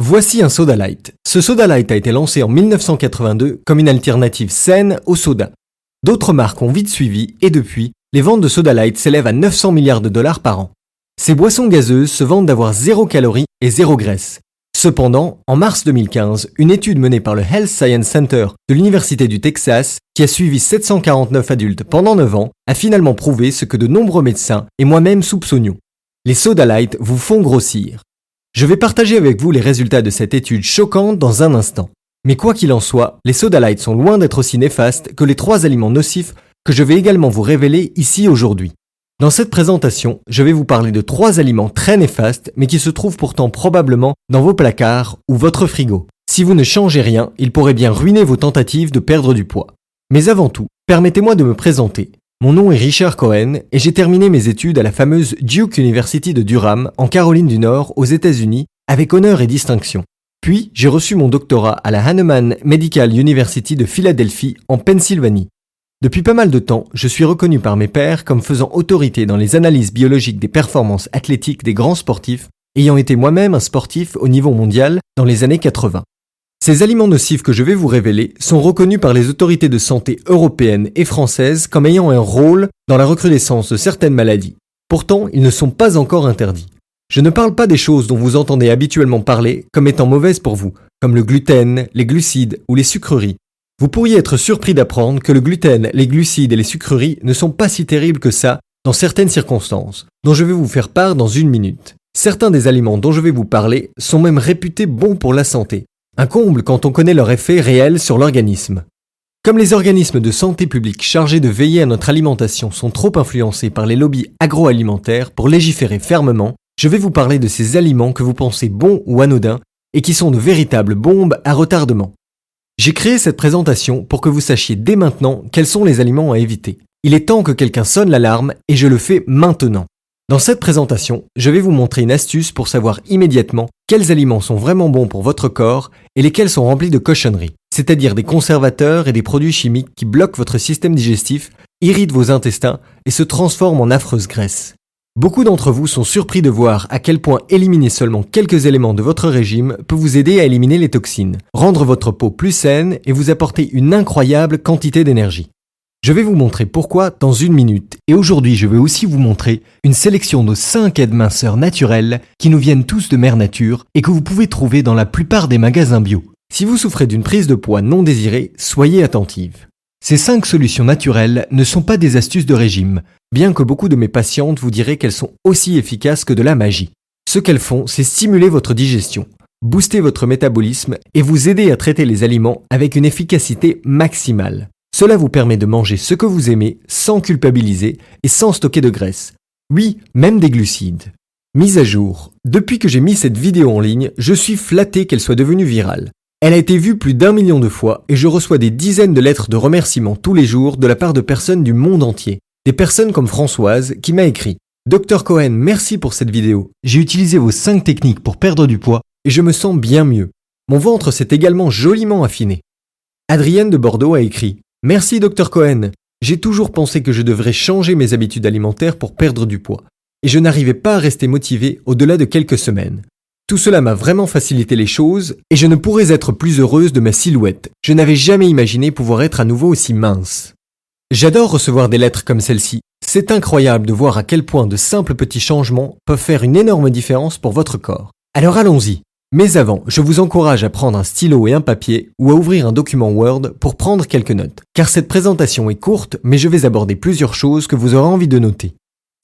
Voici un soda light. Ce soda light a été lancé en 1982 comme une alternative saine au soda. D'autres marques ont vite suivi et depuis, les ventes de soda light s'élèvent à 900 milliards de dollars par an. Ces boissons gazeuses se vantent d'avoir 0 calories et 0 graisse. Cependant, en mars 2015, une étude menée par le Health Science Center de l'Université du Texas, qui a suivi 749 adultes pendant 9 ans, a finalement prouvé ce que de nombreux médecins et moi-même soupçonnions. Les soda light vous font grossir. Je vais partager avec vous les résultats de cette étude choquante dans un instant. Mais quoi qu'il en soit, les soda light sont loin d'être aussi néfastes que les 3 aliments nocifs que je vais également vous révéler ici aujourd'hui. Dans cette présentation, je vais vous parler de 3 aliments très néfastes mais qui se trouvent pourtant probablement dans vos placards ou votre frigo. Si vous ne changez rien, ils pourraient bien ruiner vos tentatives de perdre du poids. Mais avant tout, permettez-moi de me présenter. Mon nom est Richard Cohen et j'ai terminé mes études à la fameuse Duke University de Durham, en Caroline du Nord, aux États-Unis, avec honneur et distinction. Puis, j'ai reçu mon doctorat à la Hahnemann Medical University de Philadelphie, en Pennsylvanie. Depuis pas mal de temps, je suis reconnu par mes pairs comme faisant autorité dans les analyses biologiques des performances athlétiques des grands sportifs, ayant été moi-même un sportif au niveau mondial dans les années 80. Ces aliments nocifs que je vais vous révéler sont reconnus par les autorités de santé européennes et françaises comme ayant un rôle dans la recrudescence de certaines maladies. Pourtant, ils ne sont pas encore interdits. Je ne parle pas des choses dont vous entendez habituellement parler comme étant mauvaises pour vous, comme le gluten, les glucides ou les sucreries. Vous pourriez être surpris d'apprendre que le gluten, les glucides et les sucreries ne sont pas si terribles que ça dans certaines circonstances, dont je vais vous faire part dans 1 minute. Certains des aliments dont je vais vous parler sont même réputés bons pour la santé. Un comble quand on connaît leur effet réel sur l'organisme. Comme les organismes de santé publique chargés de veiller à notre alimentation sont trop influencés par les lobbies agroalimentaires pour légiférer fermement, je vais vous parler de ces aliments que vous pensez bons ou anodins et qui sont de véritables bombes à retardement. J'ai créé cette présentation pour que vous sachiez dès maintenant quels sont les aliments à éviter. Il est temps que quelqu'un sonne l'alarme et je le fais maintenant. Dans cette présentation, je vais vous montrer une astuce pour savoir immédiatement quels aliments sont vraiment bons pour votre corps et lesquels sont remplis de cochonneries, c'est-à-dire des conservateurs et des produits chimiques qui bloquent votre système digestif, irritent vos intestins et se transforment en affreuses graisses. Beaucoup d'entre vous sont surpris de voir à quel point éliminer seulement quelques éléments de votre régime peut vous aider à éliminer les toxines, rendre votre peau plus saine et vous apporter une incroyable quantité d'énergie. Je vais vous montrer pourquoi dans 1 minute et aujourd'hui je vais aussi vous montrer une sélection de 5 aides-minceurs naturels qui nous viennent tous de Mère Nature et que vous pouvez trouver dans la plupart des magasins bio. Si vous souffrez d'une prise de poids non désirée, soyez attentive. Ces 5 solutions naturelles ne sont pas des astuces de régime, bien que beaucoup de mes patientes vous diraient qu'elles sont aussi efficaces que de la magie. Ce qu'elles font, c'est stimuler votre digestion, booster votre métabolisme et vous aider à traiter les aliments avec une efficacité maximale. Cela vous permet de manger ce que vous aimez sans culpabiliser et sans stocker de graisse. Oui, même des glucides. Mise à jour. Depuis que j'ai mis cette vidéo en ligne, je suis flatté qu'elle soit devenue virale. Elle a été vue plus d'1 million de fois et je reçois des dizaines de lettres de remerciements tous les jours de la part de personnes du monde entier. Des personnes comme Françoise qui m'a écrit « Dr Cohen, merci pour cette vidéo. J'ai utilisé vos 5 techniques pour perdre du poids et je me sens bien mieux. Mon ventre s'est également joliment affiné. » Adrienne de Bordeaux a écrit « Merci Dr Cohen. J'ai toujours pensé que je devrais changer mes habitudes alimentaires pour perdre du poids. Et je n'arrivais pas à rester motivée au-delà de quelques semaines. Tout cela m'a vraiment facilité les choses et je ne pourrais être plus heureuse de ma silhouette. Je n'avais jamais imaginé pouvoir être à nouveau aussi mince. » J'adore recevoir des lettres comme celle-ci. C'est incroyable de voir à quel point de simples petits changements peuvent faire une énorme différence pour votre corps. Alors allons-y. Mais avant, je vous encourage à prendre un stylo et un papier ou à ouvrir un document Word pour prendre quelques notes. Car cette présentation est courte, mais je vais aborder plusieurs choses que vous aurez envie de noter.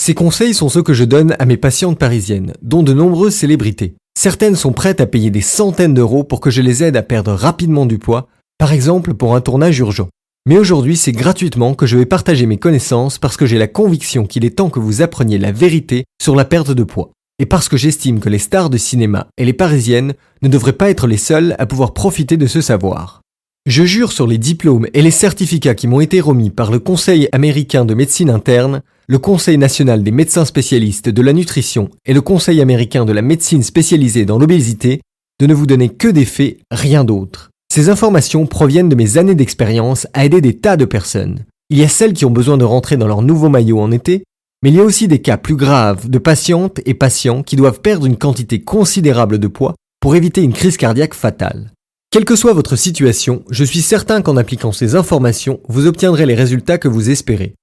Ces conseils sont ceux que je donne à mes patientes parisiennes, dont de nombreuses célébrités. Certaines sont prêtes à payer des centaines d'euros pour que je les aide à perdre rapidement du poids, par exemple pour un tournage urgent. Mais aujourd'hui, c'est gratuitement que je vais partager mes connaissances parce que j'ai la conviction qu'il est temps que vous appreniez la vérité sur la perte de poids. Et parce que j'estime que les stars de cinéma et les parisiennes ne devraient pas être les seules à pouvoir profiter de ce savoir. Je jure sur les diplômes et les certificats qui m'ont été remis par le Conseil américain de médecine interne, le Conseil national des médecins spécialistes de la nutrition et le Conseil américain de la médecine spécialisée dans l'obésité, de ne vous donner que des faits, rien d'autre. Ces informations proviennent de mes années d'expérience à aider des tas de personnes. Il y a celles qui ont besoin de rentrer dans leur nouveau maillot en été, mais il y a aussi des cas plus graves de patientes et patients qui doivent perdre une quantité considérable de poids pour éviter une crise cardiaque fatale. Quelle que soit votre situation, je suis certain qu'en appliquant ces informations, vous obtiendrez les résultats que vous espérez.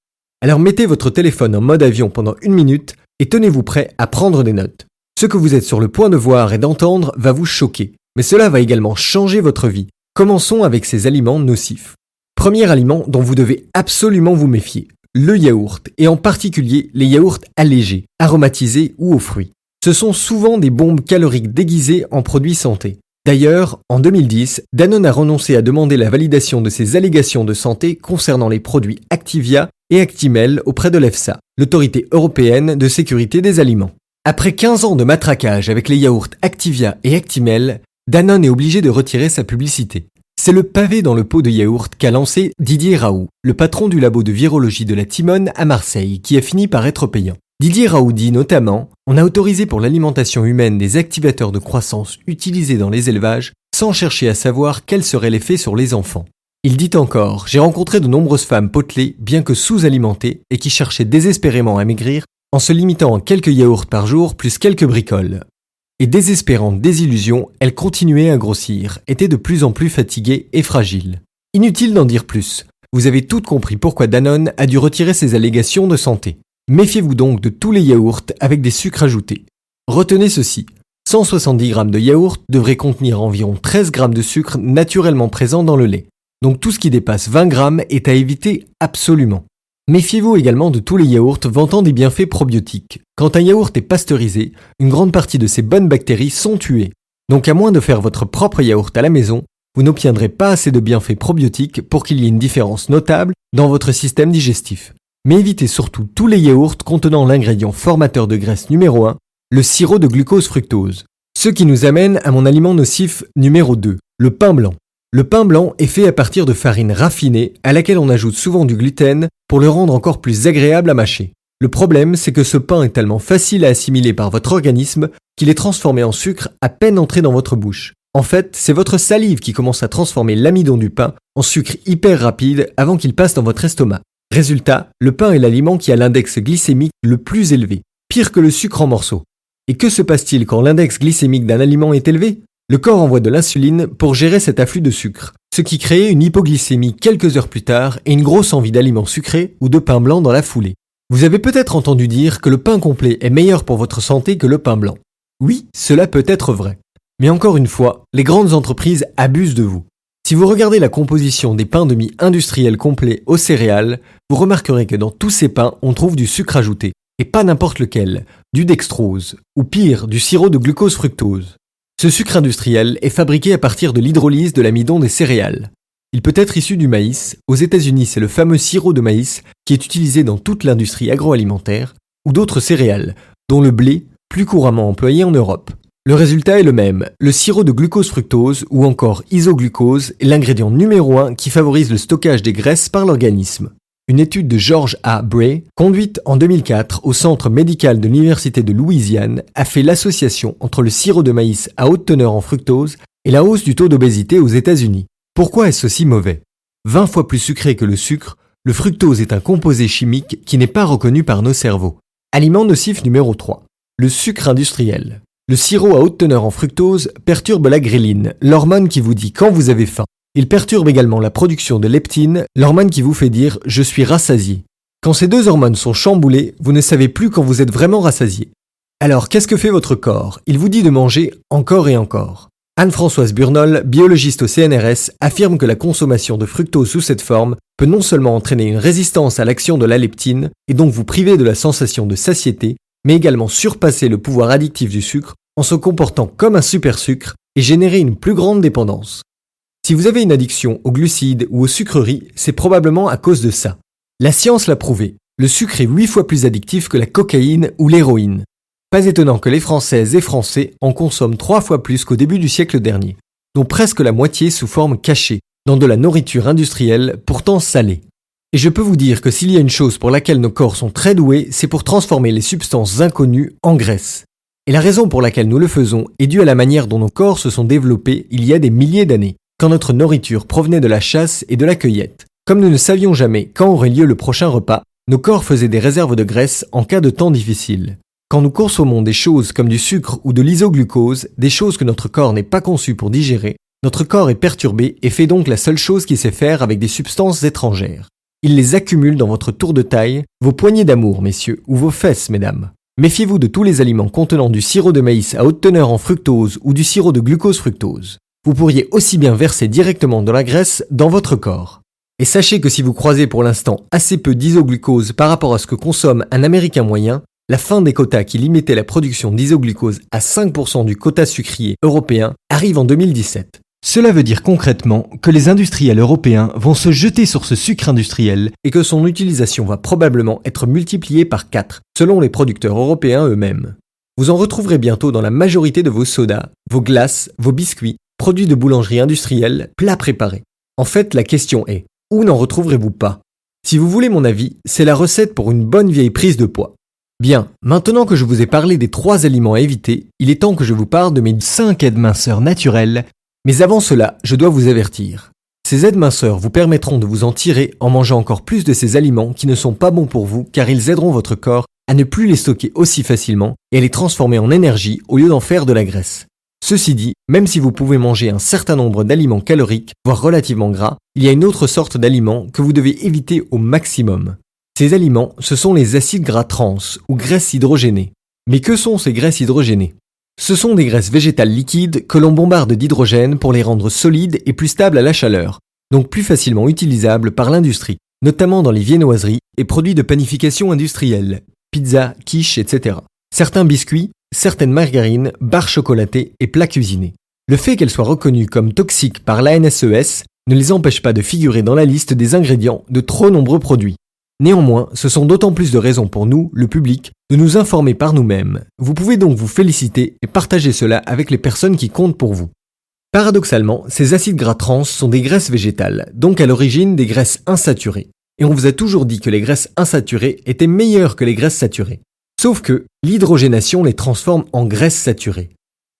Alors mettez votre téléphone en mode avion pendant 1 minute et tenez-vous prêt à prendre des notes. Ce que vous êtes sur le point de voir et d'entendre va vous choquer, mais cela va également changer votre vie. Commençons avec ces aliments nocifs. Premier aliment dont vous devez absolument vous méfier, le yaourt, et en particulier les yaourts allégés, aromatisés ou aux fruits. Ce sont souvent des bombes caloriques déguisées en produits santé. D'ailleurs, en 2010, Danone a renoncé à demander la validation de ses allégations de santé concernant les produits Activia et Actimel auprès de l'EFSA, l'autorité européenne de sécurité des aliments. Après 15 ans de matraquage avec les yaourts Activia et Actimel, Danone est obligé de retirer sa publicité. C'est le pavé dans le pot de yaourt qu'a lancé Didier Raoult, le patron du labo de virologie de la Timone à Marseille, qui a fini par être payant. Didier Raoult dit notamment « On a autorisé pour l'alimentation humaine des activateurs de croissance utilisés dans les élevages sans chercher à savoir quel serait l'effet sur les enfants. » Il dit encore « J'ai rencontré de nombreuses femmes potelées, bien que sous-alimentées, et qui cherchaient désespérément à maigrir en se limitant à quelques yaourts par jour plus quelques bricoles. Et désespérante désillusion, elles continuaient à grossir, étaient de plus en plus fatiguées et fragiles. Inutile d'en dire plus. Vous avez toutes compris pourquoi Danone a dû retirer ses allégations de santé. Méfiez-vous donc de tous les yaourts avec des sucres ajoutés. Retenez ceci, 170 g de yaourt devraient contenir environ 13 g de sucre naturellement présent dans le lait. Donc tout ce qui dépasse 20 g est à éviter absolument. Méfiez-vous également de tous les yaourts vantant des bienfaits probiotiques. Quand un yaourt est pasteurisé, une grande partie de ces bonnes bactéries sont tuées. Donc à moins de faire votre propre yaourt à la maison, vous n'obtiendrez pas assez de bienfaits probiotiques pour qu'il y ait une différence notable dans votre système digestif. Mais évitez surtout tous les yaourts contenant l'ingrédient formateur de graisse numéro 1, le sirop de glucose-fructose. Ce qui nous amène à mon aliment nocif numéro 2, le pain blanc. Le pain blanc est fait à partir de farine raffinée à laquelle on ajoute souvent du gluten pour le rendre encore plus agréable à mâcher. Le problème, c'est que ce pain est tellement facile à assimiler par votre organisme qu'il est transformé en sucre à peine entré dans votre bouche. En fait, c'est votre salive qui commence à transformer l'amidon du pain en sucre hyper rapide avant qu'il passe dans votre estomac. Résultat, le pain est l'aliment qui a l'index glycémique le plus élevé, pire que le sucre en morceaux. Et que se passe-t-il quand l'index glycémique d'un aliment est élevé ? Le corps envoie de l'insuline pour gérer cet afflux de sucre, ce qui crée une hypoglycémie quelques heures plus tard et une grosse envie d'aliments sucrés ou de pain blanc dans la foulée. Vous avez peut-être entendu dire que le pain complet est meilleur pour votre santé que le pain blanc. Oui, cela peut être vrai. Mais encore une fois, les grandes entreprises abusent de vous. Si vous regardez la composition des pains de mie industriels complets aux céréales, vous remarquerez que dans tous ces pains, on trouve du sucre ajouté, et pas n'importe lequel, du dextrose, ou pire, du sirop de glucose-fructose. Ce sucre industriel est fabriqué à partir de l'hydrolyse de l'amidon des céréales. Il peut être issu du maïs, aux États-Unis c'est le fameux sirop de maïs qui est utilisé dans toute l'industrie agroalimentaire, ou d'autres céréales, dont le blé, plus couramment employé en Europe. Le résultat est le même, le sirop de glucose-fructose ou encore isoglucose est l'ingrédient numéro 1 qui favorise le stockage des graisses par l'organisme. Une étude de George A. Bray, conduite en 2004 au Centre médical de l'Université de Louisiane, a fait l'association entre le sirop de maïs à haute teneur en fructose et la hausse du taux d'obésité aux États-Unis. Pourquoi est-ce aussi mauvais ? 20 fois plus sucré que le sucre, le fructose est un composé chimique qui n'est pas reconnu par nos cerveaux. Aliment nocif numéro 3. Le sucre industriel. Le sirop à haute teneur en fructose perturbe la gréline, l'hormone qui vous dit quand vous avez faim. Il perturbe également la production de leptine, l'hormone qui vous fait dire « je suis rassasié ». Quand ces deux hormones sont chamboulées, vous ne savez plus quand vous êtes vraiment rassasié. Alors qu'est-ce que fait votre corps ? Il vous dit de manger encore et encore. Anne-Françoise Burnol, biologiste au CNRS, affirme que la consommation de fructose sous cette forme peut non seulement entraîner une résistance à l'action de la leptine et donc vous priver de la sensation de satiété, mais également surpasser le pouvoir addictif du sucre en se comportant comme un super sucre et générer une plus grande dépendance. Si vous avez une addiction aux glucides ou aux sucreries, c'est probablement à cause de ça. La science l'a prouvé, le sucre est 8 fois plus addictif que la cocaïne ou l'héroïne. Pas étonnant que les Françaises et Français en consomment 3 fois plus qu'au début du siècle dernier, dont presque la moitié sous forme cachée, dans de la nourriture industrielle pourtant salée. Et je peux vous dire que s'il y a une chose pour laquelle nos corps sont très doués, c'est pour transformer les substances inconnues en graisse. Et la raison pour laquelle nous le faisons est due à la manière dont nos corps se sont développés il y a des milliers d'années, quand notre nourriture provenait de la chasse et de la cueillette. Comme nous ne savions jamais quand aurait lieu le prochain repas, nos corps faisaient des réserves de graisse en cas de temps difficile. Quand nous consommons des choses comme du sucre ou de l'isoglucose, des choses que notre corps n'est pas conçu pour digérer, notre corps est perturbé et fait donc la seule chose qu'il sait faire avec des substances étrangères. Il les accumule dans votre tour de taille, vos poignées d'amour, messieurs, ou vos fesses, mesdames. Méfiez-vous de tous les aliments contenant du sirop de maïs à haute teneur en fructose ou du sirop de glucose-fructose. Vous pourriez aussi bien verser directement de la graisse dans votre corps. Et sachez que si vous croisez pour l'instant assez peu d'isoglucose par rapport à ce que consomme un Américain moyen, la fin des quotas qui limitaient la production d'isoglucose à 5% du quota sucrier européen arrive en 2017. Cela veut dire concrètement que les industriels européens vont se jeter sur ce sucre industriel et que son utilisation va probablement être multipliée par 4, selon les producteurs européens eux-mêmes. Vous en retrouverez bientôt dans la majorité de vos sodas, vos glaces, vos biscuits, produits de boulangerie industrielle, plats préparés. En fait, la question est, où n'en retrouverez-vous pas? Si vous voulez mon avis, c'est la recette pour une bonne vieille prise de poids. Bien, maintenant que je vous ai parlé des 3 aliments à éviter, il est temps que je vous parle de mes 5 aides minceurs naturelles. Mais avant cela, je dois vous avertir. Ces aides minceurs vous permettront de vous en tirer en mangeant encore plus de ces aliments qui ne sont pas bons pour vous car ils aideront votre corps à ne plus les stocker aussi facilement et à les transformer en énergie au lieu d'en faire de la graisse. Ceci dit, même si vous pouvez manger un certain nombre d'aliments caloriques, voire relativement gras, il y a une autre sorte d'aliments que vous devez éviter au maximum. Ces aliments, ce sont les acides gras trans ou graisses hydrogénées. Mais que sont ces graisses hydrogénées ? Ce sont des graisses végétales liquides que l'on bombarde d'hydrogène pour les rendre solides et plus stables à la chaleur, donc plus facilement utilisables par l'industrie, notamment dans les viennoiseries et produits de panification industrielle, pizza, quiche, etc. Certains biscuits, certaines margarines, barres chocolatées et plats cuisinés. Le fait qu'elles soient reconnues comme toxiques par l'ANSES ne les empêche pas de figurer dans la liste des ingrédients de trop nombreux produits. Néanmoins, ce sont d'autant plus de raisons pour nous, le public, de nous informer par nous-mêmes. Vous pouvez donc vous féliciter et partager cela avec les personnes qui comptent pour vous. Paradoxalement, ces acides gras trans sont des graisses végétales, donc à l'origine des graisses insaturées. Et on vous a toujours dit que les graisses insaturées étaient meilleures que les graisses saturées. Sauf que l'hydrogénation les transforme en graisses saturées.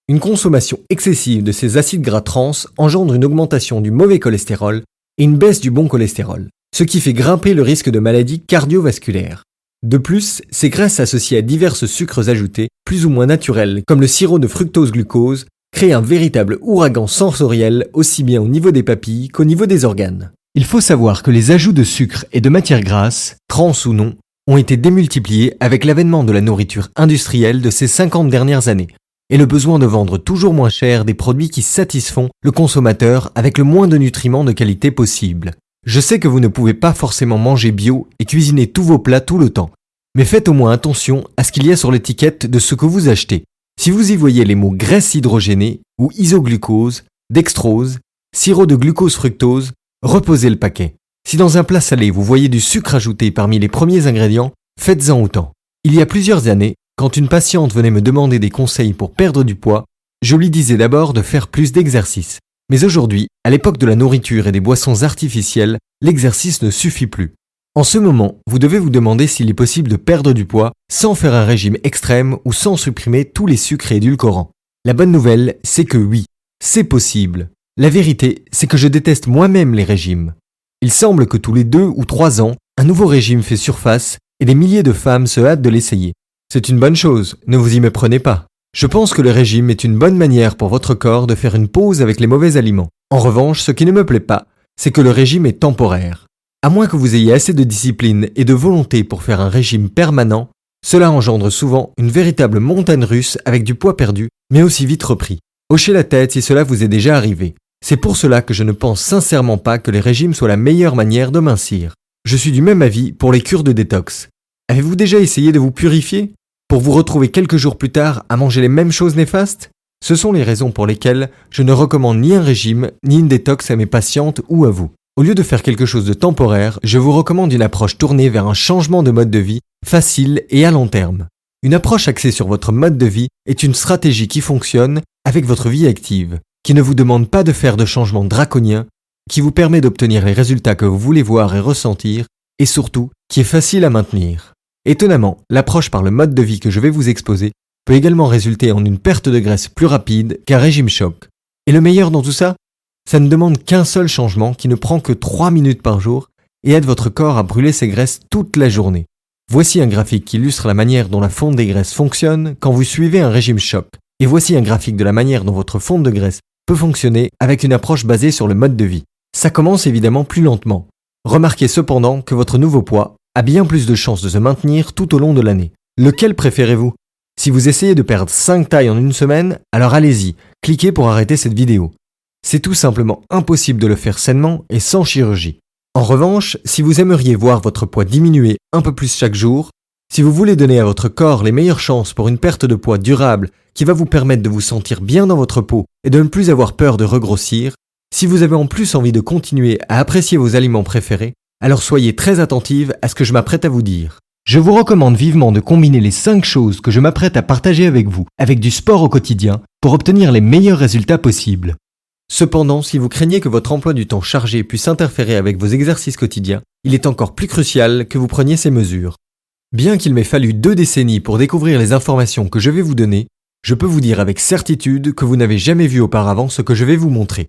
Une consommation excessive de ces acides gras trans engendre une augmentation du mauvais cholestérol et une baisse du bon cholestérol, ce qui fait grimper le risque de maladies cardiovasculaires. De plus, ces graisses associées à divers sucres ajoutés, plus ou moins naturels, comme le sirop de fructose-glucose, créent un véritable ouragan sensoriel aussi bien au niveau des papilles qu'au niveau des organes. Il faut savoir que les ajouts de sucre et de matières grasses, trans ou non, ont été démultipliés avec l'avènement de la nourriture industrielle de ces 50 dernières années, et le besoin de vendre toujours moins cher des produits qui satisfont le consommateur avec le moins de nutriments de qualité possible. Je sais que vous ne pouvez pas forcément manger bio et cuisiner tous vos plats tout le temps, mais faites au moins attention à ce qu'il y a sur l'étiquette de ce que vous achetez. Si vous y voyez les mots graisse hydrogénée ou isoglucose, dextrose, sirop de glucose-fructose, reposez le paquet. Si dans un plat salé vous voyez du sucre ajouté parmi les premiers ingrédients, faites-en autant. Il y a plusieurs années, quand une patiente venait me demander des conseils pour perdre du poids, je lui disais d'abord de faire plus d'exercice. Mais aujourd'hui, à l'époque de la nourriture et des boissons artificielles, l'exercice ne suffit plus. En ce moment, vous devez vous demander s'il est possible de perdre du poids sans faire un régime extrême ou sans supprimer tous les sucres et édulcorants. La bonne nouvelle, c'est que oui, c'est possible. La vérité, c'est que je déteste moi-même les régimes. Il semble que tous les 2 ou 3 ans, un nouveau régime fait surface et des milliers de femmes se hâtent de l'essayer. C'est une bonne chose, ne vous y méprenez pas. Je pense que le régime est une bonne manière pour votre corps de faire une pause avec les mauvais aliments. En revanche, ce qui ne me plaît pas, c'est que le régime est temporaire. À moins que vous ayez assez de discipline et de volonté pour faire un régime permanent, cela engendre souvent une véritable montagne russe avec du poids perdu, mais aussi vite repris. Hochez la tête si cela vous est déjà arrivé. C'est pour cela que je ne pense sincèrement pas que les régimes soient la meilleure manière de mincir. Je suis du même avis pour les cures de détox. Avez-vous déjà essayé de vous purifier ? Pour vous retrouver quelques jours plus tard à manger les mêmes choses néfastes ? Ce sont les raisons pour lesquelles je ne recommande ni un régime, ni une détox à mes patientes ou à vous. Au lieu de faire quelque chose de temporaire, je vous recommande une approche tournée vers un changement de mode de vie, facile et à long terme. Une approche axée sur votre mode de vie est une stratégie qui fonctionne avec votre vie active, qui ne vous demande pas de faire de changements draconiens, qui vous permet d'obtenir les résultats que vous voulez voir et ressentir, et surtout, qui est facile à maintenir. Étonnamment, l'approche par le mode de vie que je vais vous exposer peut également résulter en une perte de graisse plus rapide qu'un régime choc. Et le meilleur dans tout ça ? Ça ne demande qu'un seul changement qui ne prend que 3 minutes par jour et aide votre corps à brûler ses graisses toute la journée. Voici un graphique qui illustre la manière dont la fonte des graisses fonctionne quand vous suivez un régime choc. Et voici un graphique de la manière dont votre fonte de graisse peut fonctionner avec une approche basée sur le mode de vie. Ça commence évidemment plus lentement. Remarquez cependant que votre nouveau poids a bien plus de chances de se maintenir tout au long de l'année. Lequel préférez-vous ? Si vous essayez de perdre 5 tailles en une semaine, alors allez-y, cliquez pour arrêter cette vidéo. C'est tout simplement impossible de le faire sainement et sans chirurgie. En revanche, si vous aimeriez voir votre poids diminuer un peu plus chaque jour, si vous voulez donner à votre corps les meilleures chances pour une perte de poids durable qui va vous permettre de vous sentir bien dans votre peau et de ne plus avoir peur de regrossir, si vous avez en plus envie de continuer à apprécier vos aliments préférés, alors soyez très attentive à ce que je m'apprête à vous dire. Je vous recommande vivement de combiner les 5 choses que je m'apprête à partager avec vous, avec du sport au quotidien, pour obtenir les meilleurs résultats possibles. Cependant, si vous craignez que votre emploi du temps chargé puisse interférer avec vos exercices quotidiens, il est encore plus crucial que vous preniez ces mesures. Bien qu'il m'ait fallu 2 décennies pour découvrir les informations que je vais vous donner, je peux vous dire avec certitude que vous n'avez jamais vu auparavant ce que je vais vous montrer.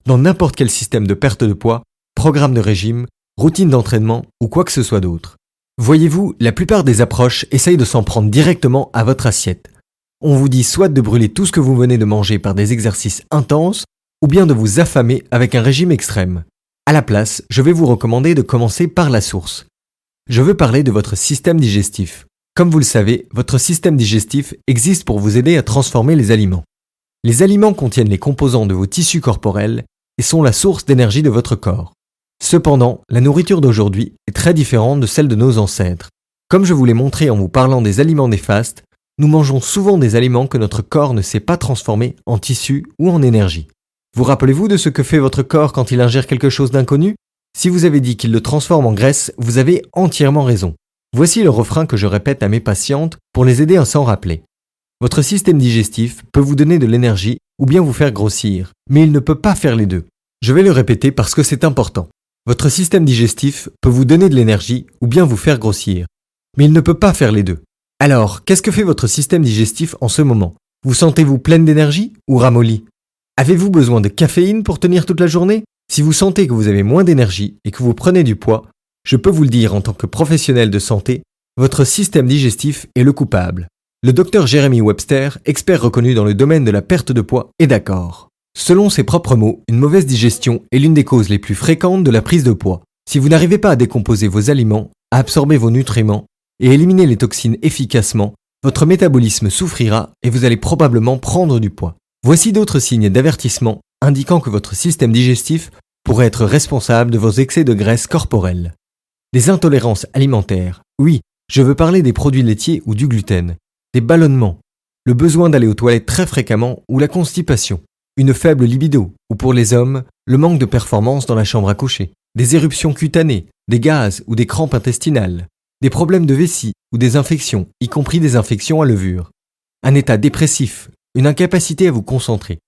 Dans n'importe quel système de perte de poids, programme de régime, routine d'entraînement ou quoi que ce soit d'autre. Voyez-vous, la plupart des approches essayent de s'en prendre directement à votre assiette. On vous dit soit de brûler tout ce que vous venez de manger par des exercices intenses, ou bien de vous affamer avec un régime extrême. À la place, je vais vous recommander de commencer par la source. Je veux parler de votre système digestif. Comme vous le savez, votre système digestif existe pour vous aider à transformer les aliments. Les aliments contiennent les composants de vos tissus corporels et sont la source d'énergie de votre corps. Cependant, la nourriture d'aujourd'hui est très différente de celle de nos ancêtres. Comme je vous l'ai montré en vous parlant des aliments néfastes, nous mangeons souvent des aliments que notre corps ne sait pas transformer en tissus ou en énergie. Vous rappelez-vous de ce que fait votre corps quand il ingère quelque chose d'inconnu ? Si vous avez dit qu'il le transforme en graisse, vous avez entièrement raison. Voici le refrain que je répète à mes patientes pour les aider à s'en rappeler. Votre système digestif peut vous donner de l'énergie ou bien vous faire grossir, mais il ne peut pas faire les deux. Je vais le répéter parce que c'est important. Votre système digestif peut vous donner de l'énergie ou bien vous faire grossir, mais il ne peut pas faire les deux. Alors, qu'est-ce que fait votre système digestif en ce moment ? Vous sentez-vous pleine d'énergie ou ramollie ? Avez-vous besoin de caféine pour tenir toute la journée ? Si vous sentez que vous avez moins d'énergie et que vous prenez du poids, je peux vous le dire en tant que professionnel de santé, votre système digestif est le coupable. Le docteur Jeremy Webster, expert reconnu dans le domaine de la perte de poids, est d'accord. Selon ses propres mots, une mauvaise digestion est l'une des causes les plus fréquentes de la prise de poids. Si vous n'arrivez pas à décomposer vos aliments, à absorber vos nutriments et éliminer les toxines efficacement, votre métabolisme souffrira et vous allez probablement prendre du poids. Voici d'autres signes d'avertissement indiquant que votre système digestif pourrait être responsable de vos excès de graisse corporelle. Des intolérances alimentaires. Oui, je veux parler des produits laitiers ou du gluten. Des ballonnements. Le besoin d'aller aux toilettes très fréquemment ou la constipation. Une faible libido, ou pour les hommes, le manque de performance dans la chambre à coucher. Des éruptions cutanées, des gaz ou des crampes intestinales. Des problèmes de vessie ou des infections, y compris des infections à levure. Un état dépressif, une incapacité à vous concentrer.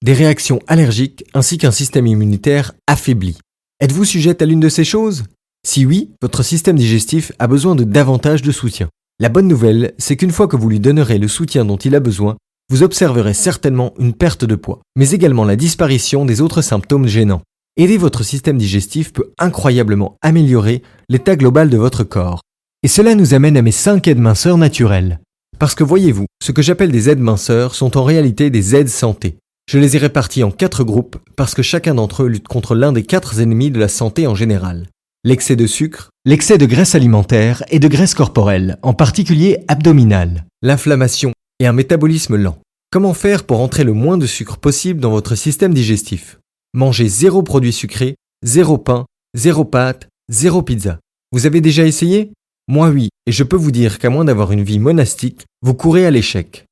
Des réactions allergiques ainsi qu'un système immunitaire affaibli. Êtes-vous sujette à l'une de ces choses ? Si oui, votre système digestif a besoin de davantage de soutien. La bonne nouvelle, c'est qu'une fois que vous lui donnerez le soutien dont il a besoin, vous observerez certainement une perte de poids, mais également la disparition des autres symptômes gênants. Aider votre système digestif peut incroyablement améliorer l'état global de votre corps. Et cela nous amène à mes 5 aides minceurs naturelles. Parce que voyez-vous, ce que j'appelle des aides minceurs sont en réalité des aides santé. Je les ai répartis en 4 groupes parce que chacun d'entre eux lutte contre l'un des 4 ennemis de la santé en général. L'excès de sucre, l'excès de graisse alimentaire et de graisse corporelle, en particulier abdominale, l'inflammation et un métabolisme lent. Comment faire pour entrer le moins de sucre possible dans votre système digestif ? Mangez 0 produits sucrés, 0 pain, 0 pâtes, 0 pizza. Vous avez déjà essayé ? Moi oui, et je peux vous dire qu'à moins d'avoir une vie monastique, vous courez à l'échec.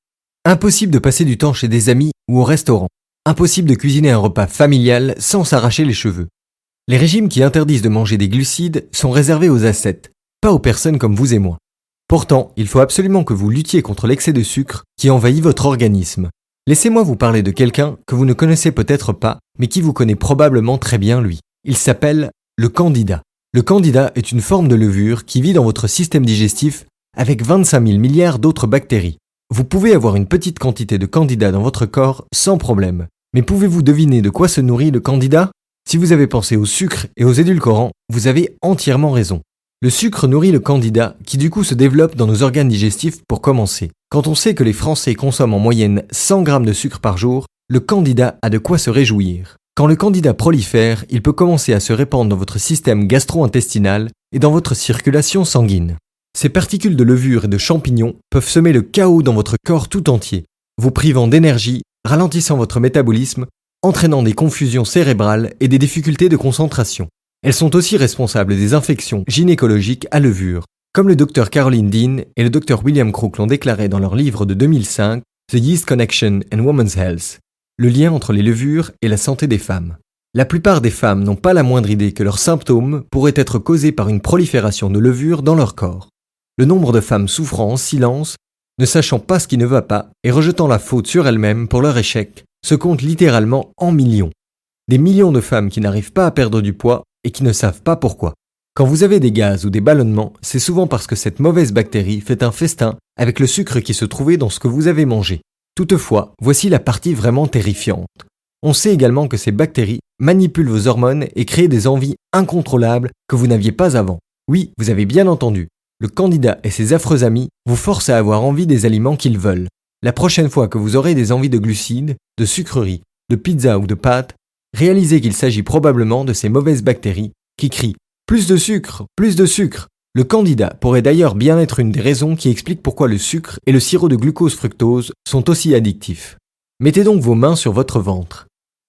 Impossible de passer du temps chez des amis ou au restaurant. Impossible de cuisiner un repas familial sans s'arracher les cheveux. Les régimes qui interdisent de manger des glucides sont réservés aux ascètes, pas aux personnes comme vous et moi. Pourtant, il faut absolument que vous luttiez contre l'excès de sucre qui envahit votre organisme. Laissez-moi vous parler de quelqu'un que vous ne connaissez peut-être pas, mais qui vous connaît probablement très bien lui. Il s'appelle le candida. Le candida est une forme de levure qui vit dans votre système digestif avec 25 000 milliards d'autres bactéries. Vous pouvez avoir une petite quantité de candida dans votre corps sans problème. Mais pouvez-vous deviner de quoi se nourrit le candida ? Si vous avez pensé au sucre et aux édulcorants, vous avez entièrement raison. Le sucre nourrit le candida qui du coup se développe dans nos organes digestifs pour commencer. Quand on sait que les Français consomment en moyenne 100 grammes de sucre par jour, le candida a de quoi se réjouir. Quand le candida prolifère, il peut commencer à se répandre dans votre système gastro-intestinal et dans votre circulation sanguine. Ces particules de levure et de champignons peuvent semer le chaos dans votre corps tout entier, vous privant d'énergie, ralentissant votre métabolisme, entraînant des confusions cérébrales et des difficultés de concentration. Elles sont aussi responsables des infections gynécologiques à levure, comme le Dr Caroline Dean et le Dr William Crook l'ont déclaré dans leur livre de 2005, The Yeast Connection and Women's Health, le lien entre les levures et la santé des femmes. La plupart des femmes n'ont pas la moindre idée que leurs symptômes pourraient être causés par une prolifération de levures dans leur corps. Le nombre de femmes souffrant en silence, ne sachant pas ce qui ne va pas et rejetant la faute sur elles-mêmes pour leur échec, se compte littéralement en millions. Des millions de femmes qui n'arrivent pas à perdre du poids et qui ne savent pas pourquoi. Quand vous avez des gaz ou des ballonnements, c'est souvent parce que cette mauvaise bactérie fait un festin avec le sucre qui se trouvait dans ce que vous avez mangé. Toutefois, voici la partie vraiment terrifiante. On sait également que ces bactéries manipulent vos hormones et créent des envies incontrôlables que vous n'aviez pas avant. Oui, vous avez bien entendu. Le candida et ses affreux amis vous forcent à avoir envie des aliments qu'ils veulent. La prochaine fois que vous aurez des envies de glucides, de sucreries, de pizza ou de pâtes, réalisez qu'il s'agit probablement de ces mauvaises bactéries qui crient « Plus de sucre, plus de sucre !» Le candida pourrait d'ailleurs bien être une des raisons qui explique pourquoi le sucre et le sirop de glucose-fructose sont aussi addictifs. Mettez donc vos mains sur votre ventre.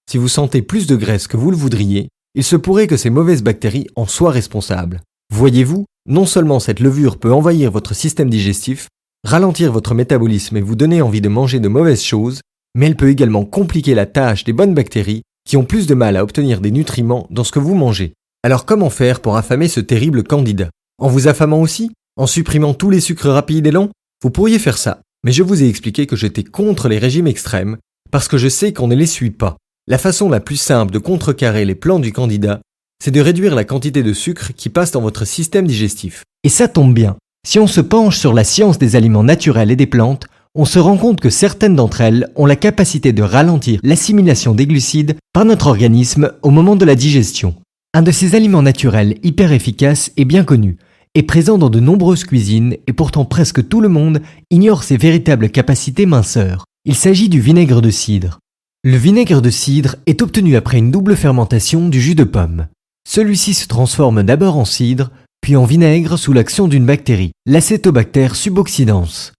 Si vous sentez plus de graisse que vous le voudriez, il se pourrait que ces mauvaises bactéries en soient responsables. Voyez-vous, non seulement cette levure peut envahir votre système digestif, ralentir votre métabolisme et vous donner envie de manger de mauvaises choses, mais elle peut également compliquer la tâche des bonnes bactéries qui ont plus de mal à obtenir des nutriments dans ce que vous mangez. Alors comment faire pour affamer ce terrible candida? En vous affamant aussi? En supprimant tous les sucres rapides et lents? Vous pourriez faire ça, mais je vous ai expliqué que j'étais contre les régimes extrêmes parce que je sais qu'on ne les suit pas. La façon la plus simple de contrecarrer les plans du candida, c'est de réduire la quantité de sucre qui passe dans votre système digestif. Et ça tombe bien. Si on se penche sur la science des aliments naturels et des plantes, on se rend compte que certaines d'entre elles ont la capacité de ralentir l'assimilation des glucides par notre organisme au moment de la digestion. Un de ces aliments naturels hyper efficaces est bien connu, est présent dans de nombreuses cuisines et pourtant presque tout le monde ignore ses véritables capacités minceurs. Il s'agit du vinaigre de cidre. Le vinaigre de cidre est obtenu après une double fermentation du jus de pomme. Celui-ci se transforme d'abord en cidre, puis en vinaigre sous l'action d'une bactérie, l'Acetobacter suboxydans.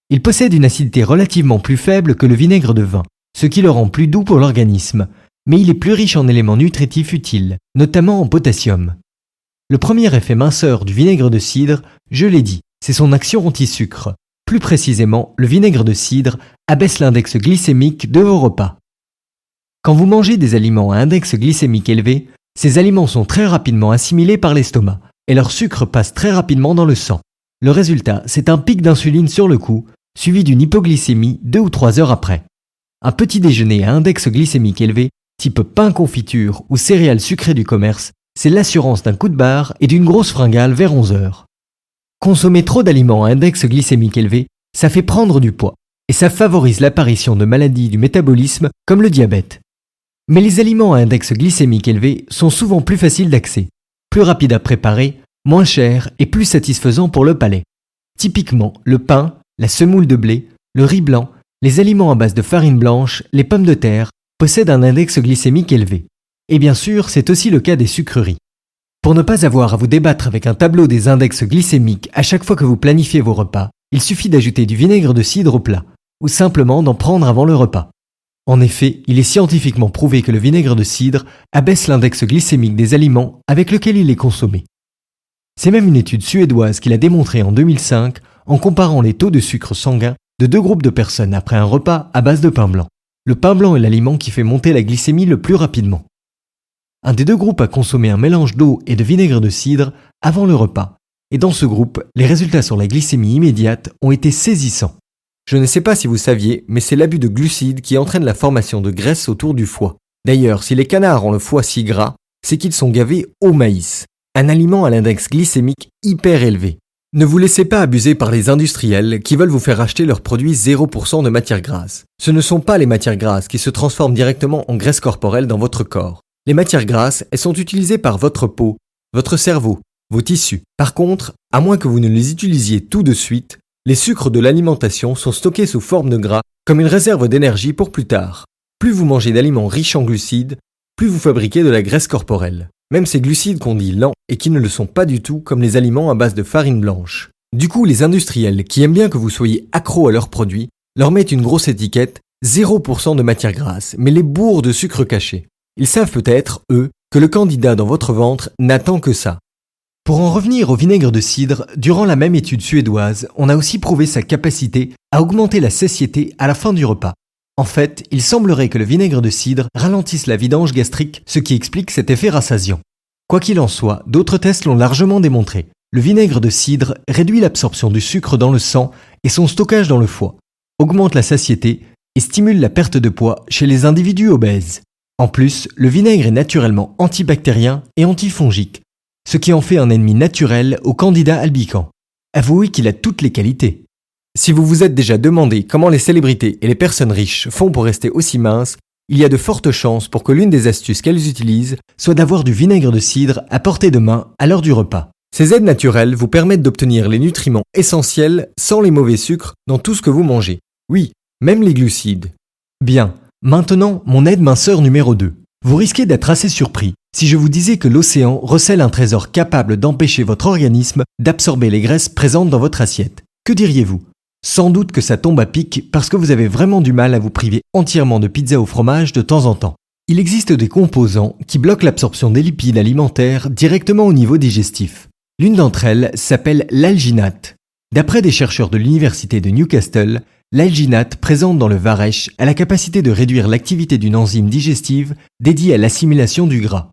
Il possède une acidité relativement plus faible que le vinaigre de vin, ce qui le rend plus doux pour l'organisme, mais il est plus riche en éléments nutritifs utiles, notamment en potassium. Le premier effet minceur du vinaigre de cidre, je l'ai dit, c'est son action anti-sucre. Plus précisément, le vinaigre de cidre abaisse l'index glycémique de vos repas. Quand vous mangez des aliments à index glycémique élevé, ces aliments sont très rapidement assimilés par l'estomac et leur sucre passe très rapidement dans le sang. Le résultat, c'est un pic d'insuline sur le coup, suivi d'une hypoglycémie 2 ou 3 heures après. Un petit déjeuner à index glycémique élevé, type pain confiture ou céréales sucrées du commerce, c'est l'assurance d'un coup de barre et d'une grosse fringale vers 11 heures. Consommer trop d'aliments à index glycémique élevé, ça fait prendre du poids et ça favorise l'apparition de maladies du métabolisme comme le diabète. Mais les aliments à index glycémique élevé sont souvent plus faciles d'accès, plus rapides à préparer, moins chers et plus satisfaisants pour le palais. Typiquement, le pain, la semoule de blé, le riz blanc, les aliments à base de farine blanche, les pommes de terre possèdent un index glycémique élevé. Et bien sûr, c'est aussi le cas des sucreries. Pour ne pas avoir à vous débattre avec un tableau des index glycémiques à chaque fois que vous planifiez vos repas, il suffit d'ajouter du vinaigre de cidre au plat, ou simplement d'en prendre avant le repas. En effet, il est scientifiquement prouvé que le vinaigre de cidre abaisse l'index glycémique des aliments avec lesquels il est consommé. C'est même une étude suédoise qui l'a démontré en 2005 en comparant les taux de sucre sanguin de 2 groupes de personnes après un repas à base de pain blanc. Le pain blanc est l'aliment qui fait monter la glycémie le plus rapidement. Un des 2 groupes a consommé un mélange d'eau et de vinaigre de cidre avant le repas, et dans ce groupe, les résultats sur la glycémie immédiate ont été saisissants. Je ne sais pas si vous saviez, mais c'est l'abus de glucides qui entraîne la formation de graisse autour du foie. D'ailleurs, si les canards ont le foie si gras, c'est qu'ils sont gavés au maïs, un aliment à l'index glycémique hyper élevé. Ne vous laissez pas abuser par les industriels qui veulent vous faire acheter leurs produits 0% de matières grasses. Ce ne sont pas les matières grasses qui se transforment directement en graisse corporelle dans votre corps. Les matières grasses, elles sont utilisées par votre peau, votre cerveau, vos tissus. Par contre, à moins que vous ne les utilisiez tout de suite, les sucres de l'alimentation sont stockés sous forme de gras comme une réserve d'énergie pour plus tard. Plus vous mangez d'aliments riches en glucides, plus vous fabriquez de la graisse corporelle. Même ces glucides qu'on dit lents et qui ne le sont pas du tout comme les aliments à base de farine blanche. Du coup, les industriels qui aiment bien que vous soyez accro à leurs produits leur mettent une grosse étiquette 0% de matière grasse, mais les bourres de sucre caché. Ils savent peut-être, eux, que le candidat dans votre ventre n'attend que ça. Pour en revenir au vinaigre de cidre, durant la même étude suédoise, on a aussi prouvé sa capacité à augmenter la satiété à la fin du repas. En fait, il semblerait que le vinaigre de cidre ralentisse la vidange gastrique, ce qui explique cet effet rassasiant. Quoi qu'il en soit, d'autres tests l'ont largement démontré. Le vinaigre de cidre réduit l'absorption du sucre dans le sang et son stockage dans le foie, augmente la satiété et stimule la perte de poids chez les individus obèses. En plus, le vinaigre est naturellement antibactérien et antifongique, ce qui en fait un ennemi naturel au candidat albicans. Avouez qu'il a toutes les qualités. Si vous vous êtes déjà demandé comment les célébrités et les personnes riches font pour rester aussi minces, il y a de fortes chances pour que l'une des astuces qu'elles utilisent soit d'avoir du vinaigre de cidre à portée de main à l'heure du repas. Ces aides naturelles vous permettent d'obtenir les nutriments essentiels sans les mauvais sucres dans tout ce que vous mangez. Oui, même les glucides. Bien, maintenant, mon aide minceur numéro 2. Vous risquez d'être assez surpris si je vous disais que l'océan recèle un trésor capable d'empêcher votre organisme d'absorber les graisses présentes dans votre assiette. Que diriez-vous ? Sans doute que ça tombe à pic parce que vous avez vraiment du mal à vous priver entièrement de pizza au fromage de temps en temps. Il existe des composants qui bloquent l'absorption des lipides alimentaires directement au niveau digestif. L'une d'entre elles s'appelle l'alginate. D'après des chercheurs de l'université de Newcastle, l'alginate présente dans le varech a la capacité de réduire l'activité d'une enzyme digestive dédiée à l'assimilation du gras.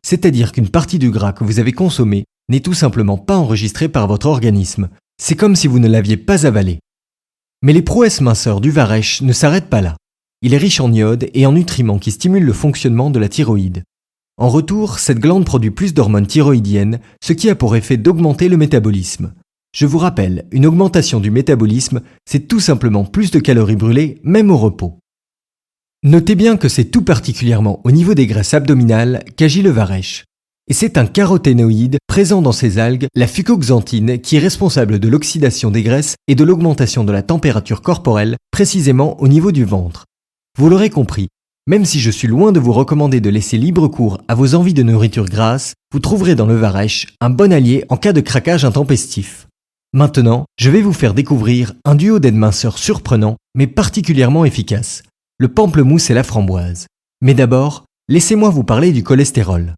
C'est-à-dire qu'une partie du gras que vous avez consommé n'est tout simplement pas enregistrée par votre organisme. C'est comme si vous ne l'aviez pas avalé. Mais les prouesses minceurs du varech ne s'arrêtent pas là. Il est riche en iode et en nutriments qui stimulent le fonctionnement de la thyroïde. En retour, cette glande produit plus d'hormones thyroïdiennes, ce qui a pour effet d'augmenter le métabolisme. Je vous rappelle, une augmentation du métabolisme, c'est tout simplement plus de calories brûlées, même au repos. Notez bien que c'est tout particulièrement au niveau des graisses abdominales qu'agit le varech. Et c'est un caroténoïde présent dans ces algues, la fucoxanthine, qui est responsable de l'oxydation des graisses et de l'augmentation de la température corporelle, précisément au niveau du ventre. Vous l'aurez compris, même si je suis loin de vous recommander de laisser libre cours à vos envies de nourriture grasse, vous trouverez dans le varech un bon allié en cas de craquage intempestif. Maintenant, je vais vous faire découvrir un duo d'aides minceurs surprenant, mais particulièrement efficace, le pamplemousse et la framboise. Mais d'abord, laissez-moi vous parler du cholestérol.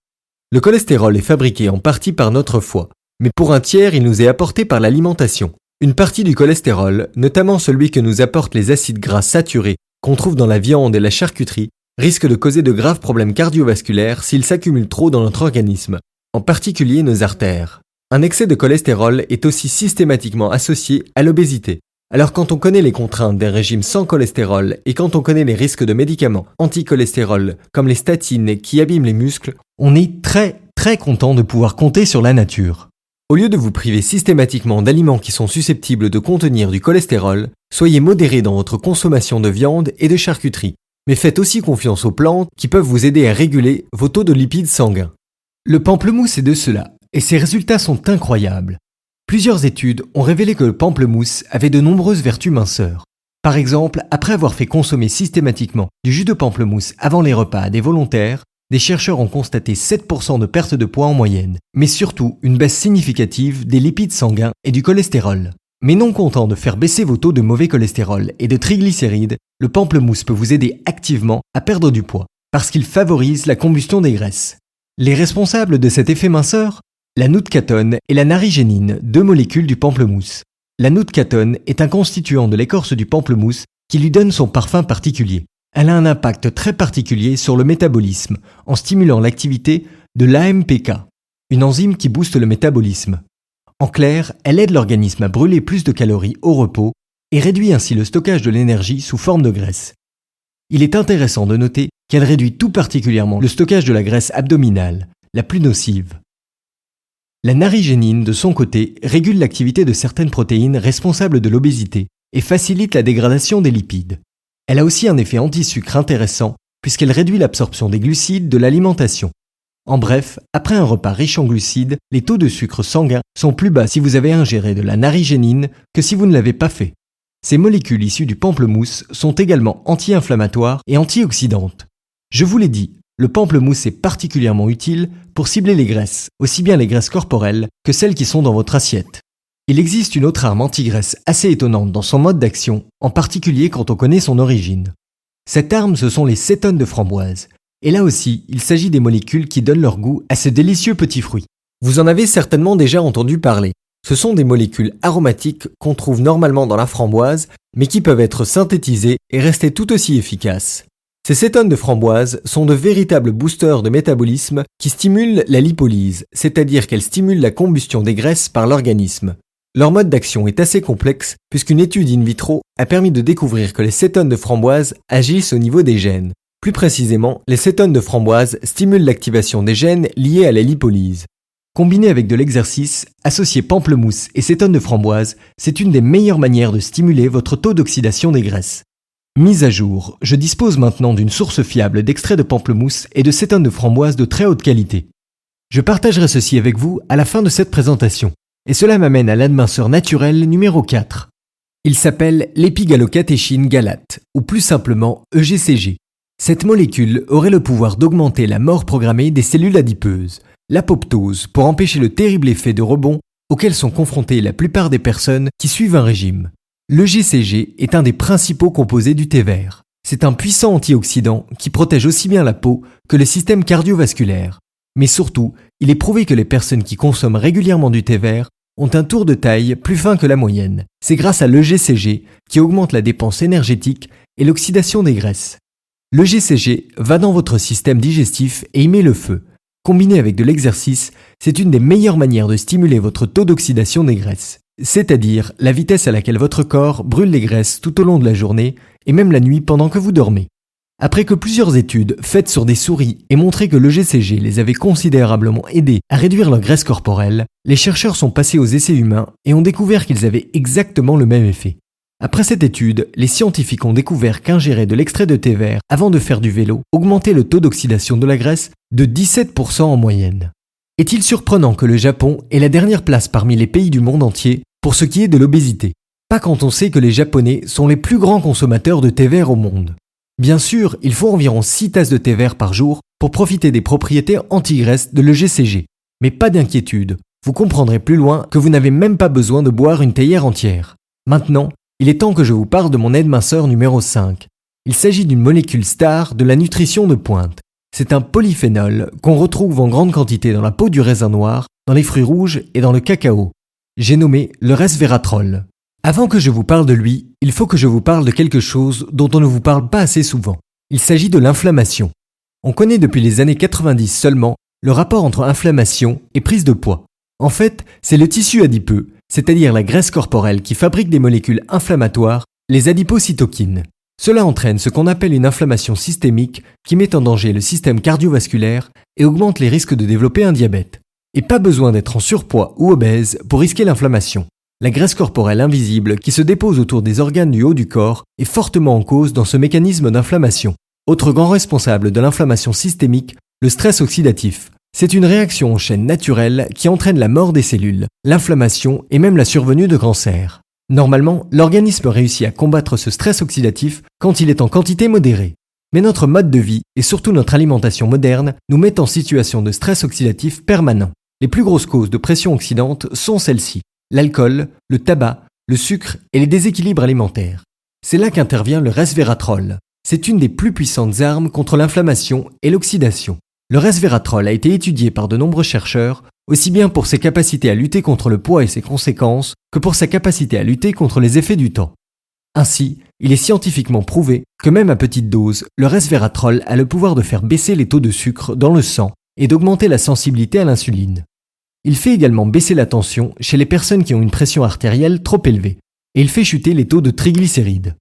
Le cholestérol est fabriqué en partie par notre foie, mais pour un tiers, il nous est apporté par l'alimentation. Une partie du cholestérol, notamment celui que nous apportent les acides gras saturés qu'on trouve dans la viande et la charcuterie, risque de causer de graves problèmes cardiovasculaires s'il s'accumule trop dans notre organisme, en particulier nos artères. Un excès de cholestérol est aussi systématiquement associé à l'obésité. Alors quand on connaît les contraintes d'un régime sans cholestérol et quand on connaît les risques de médicaments anti-cholestérol comme les statines qui abîment les muscles, on est très content de pouvoir compter sur la nature. Au lieu de vous priver systématiquement d'aliments qui sont susceptibles de contenir du cholestérol, soyez modéré dans votre consommation de viande et de charcuterie. Mais faites aussi confiance aux plantes qui peuvent vous aider à réguler vos taux de lipides sanguins. Le pamplemousse est de cela, et ses résultats sont incroyables. Plusieurs études ont révélé que le pamplemousse avait de nombreuses vertus minceurs. Par exemple, après avoir fait consommer systématiquement du jus de pamplemousse avant les repas à des volontaires, des chercheurs ont constaté 7% de perte de poids en moyenne, mais surtout une baisse significative des lipides sanguins et du cholestérol. Mais non content de faire baisser vos taux de mauvais cholestérol et de triglycérides, le pamplemousse peut vous aider activement à perdre du poids, parce qu'il favorise la combustion des graisses. Les responsables de cet effet minceur ? La nootchatone et la narigénine, deux molécules du pamplemousse. La nootchatone est un constituant de l'écorce du pamplemousse qui lui donne son parfum particulier. Elle a un impact très particulier sur le métabolisme en stimulant l'activité de l'AMPK, une enzyme qui booste le métabolisme. En clair, elle aide l'organisme à brûler plus de calories au repos et réduit ainsi le stockage de l'énergie sous forme de graisse. Il est intéressant de noter qu'elle réduit tout particulièrement le stockage de la graisse abdominale, la plus nocive. La narigénine, de son côté, régule l'activité de certaines protéines responsables de l'obésité et facilite la dégradation des lipides. Elle a aussi un effet anti-sucre intéressant puisqu'elle réduit l'absorption des glucides de l'alimentation. En bref, après un repas riche en glucides, les taux de sucre sanguin sont plus bas si vous avez ingéré de la narigénine que si vous ne l'avez pas fait. Ces molécules issues du pamplemousse sont également anti-inflammatoires et antioxydantes. Je vous l'ai dit, le pamplemousse est particulièrement utile pour cibler les graisses, aussi bien les graisses corporelles que celles qui sont dans votre assiette. Il existe une autre arme anti-graisse assez étonnante dans son mode d'action, en particulier quand on connaît son origine. Cette arme, ce sont les cétones de framboise. Et là aussi, il s'agit des molécules qui donnent leur goût à ce délicieux petit fruit. Vous en avez certainement déjà entendu parler. Ce sont des molécules aromatiques qu'on trouve normalement dans la framboise, mais qui peuvent être synthétisées et rester tout aussi efficaces. Ces cétones de framboise sont de véritables boosters de métabolisme qui stimulent la lipolyse, c'est-à-dire qu'elles stimulent la combustion des graisses par l'organisme. Leur mode d'action est assez complexe puisqu'une étude in vitro a permis de découvrir que les cétones de framboise agissent au niveau des gènes. Plus précisément, les cétones de framboise stimulent l'activation des gènes liés à la lipolyse. Combiné avec de l'exercice, associer pamplemousse et cétones de framboise, c'est une des meilleures manières de stimuler votre taux d'oxydation des graisses. Mise à jour, je dispose maintenant d'une source fiable d'extrait de pamplemousse et de cétones de framboise de très haute qualité. Je partagerai ceci avec vous à la fin de cette présentation. Et cela m'amène à l'adminceur naturel numéro 4. Il s'appelle l'épigalocatéchine galate, ou plus simplement EGCG. Cette molécule aurait le pouvoir d'augmenter la mort programmée des cellules adipeuses, l'apoptose, pour empêcher le terrible effet de rebond auquel sont confrontées la plupart des personnes qui suivent un régime. L'EGCG est un des principaux composés du thé vert. C'est un puissant antioxydant qui protège aussi bien la peau que le système cardiovasculaire. Mais surtout, il est prouvé que les personnes qui consomment régulièrement du thé vert ont un tour de taille plus fin que la moyenne. C'est grâce à l'EGCG qui augmente la dépense énergétique et l'oxydation des graisses. L'EGCG va dans votre système digestif et y met le feu. Combiné avec de l'exercice, c'est une des meilleures manières de stimuler votre taux d'oxydation des graisses, c'est-à-dire la vitesse à laquelle votre corps brûle les graisses tout au long de la journée et même la nuit pendant que vous dormez. Après que plusieurs études faites sur des souris aient montré que l'EGCG les avait considérablement aidés à réduire leur graisse corporelle, les chercheurs sont passés aux essais humains et ont découvert qu'ils avaient exactement le même effet. Après cette étude, les scientifiques ont découvert qu'ingérer de l'extrait de thé vert avant de faire du vélo augmentait le taux d'oxydation de la graisse de 17% en moyenne. Est-il surprenant que le Japon ait la dernière place parmi les pays du monde entier pour ce qui est de l'obésité? Pas quand on sait que les Japonais sont les plus grands consommateurs de thé vert au monde. Bien sûr, il faut environ 6 tasses de thé vert par jour pour profiter des propriétés anti-graisse de l'EGCG. Mais pas d'inquiétude, vous comprendrez plus loin que vous n'avez même pas besoin de boire une théière entière. Maintenant, il est temps que je vous parle de mon aide-minceur numéro 5. Il s'agit d'une molécule star de la nutrition de pointe. C'est un polyphénol qu'on retrouve en grande quantité dans la peau du raisin noir, dans les fruits rouges et dans le cacao. J'ai nommé le resveratrol. Avant que je vous parle de lui, il faut que je vous parle de quelque chose dont on ne vous parle pas assez souvent. Il s'agit de l'inflammation. On connaît depuis les années 90 seulement le rapport entre inflammation et prise de poids. En fait, c'est le tissu adipeux, c'est-à-dire la graisse corporelle qui fabrique des molécules inflammatoires, les adipocytokines. Cela entraîne ce qu'on appelle une inflammation systémique qui met en danger le système cardiovasculaire et augmente les risques de développer un diabète. Et pas besoin d'être en surpoids ou obèse pour risquer l'inflammation. La graisse corporelle invisible qui se dépose autour des organes du haut du corps est fortement en cause dans ce mécanisme d'inflammation. Autre grand responsable de l'inflammation systémique, le stress oxydatif. C'est une réaction en chaîne naturelle qui entraîne la mort des cellules, l'inflammation et même la survenue de cancers. Normalement, l'organisme réussit à combattre ce stress oxydatif quand il est en quantité modérée. Mais notre mode de vie et surtout notre alimentation moderne nous mettent en situation de stress oxydatif permanent. Les plus grosses causes de pression oxydante sont celles-ci: l'alcool, le tabac, le sucre et les déséquilibres alimentaires. C'est là qu'intervient le resveratrol. C'est une des plus puissantes armes contre l'inflammation et l'oxydation. Le resveratrol a été étudié par de nombreux chercheurs, aussi bien pour ses capacités à lutter contre le poids et ses conséquences, que pour sa capacité à lutter contre les effets du temps. Ainsi, il est scientifiquement prouvé que même à petite dose, le resveratrol a le pouvoir de faire baisser les taux de sucre dans le sang et d'augmenter la sensibilité à l'insuline. Il fait également baisser la tension chez les personnes qui ont une pression artérielle trop élevée, et il fait chuter les taux de triglycérides.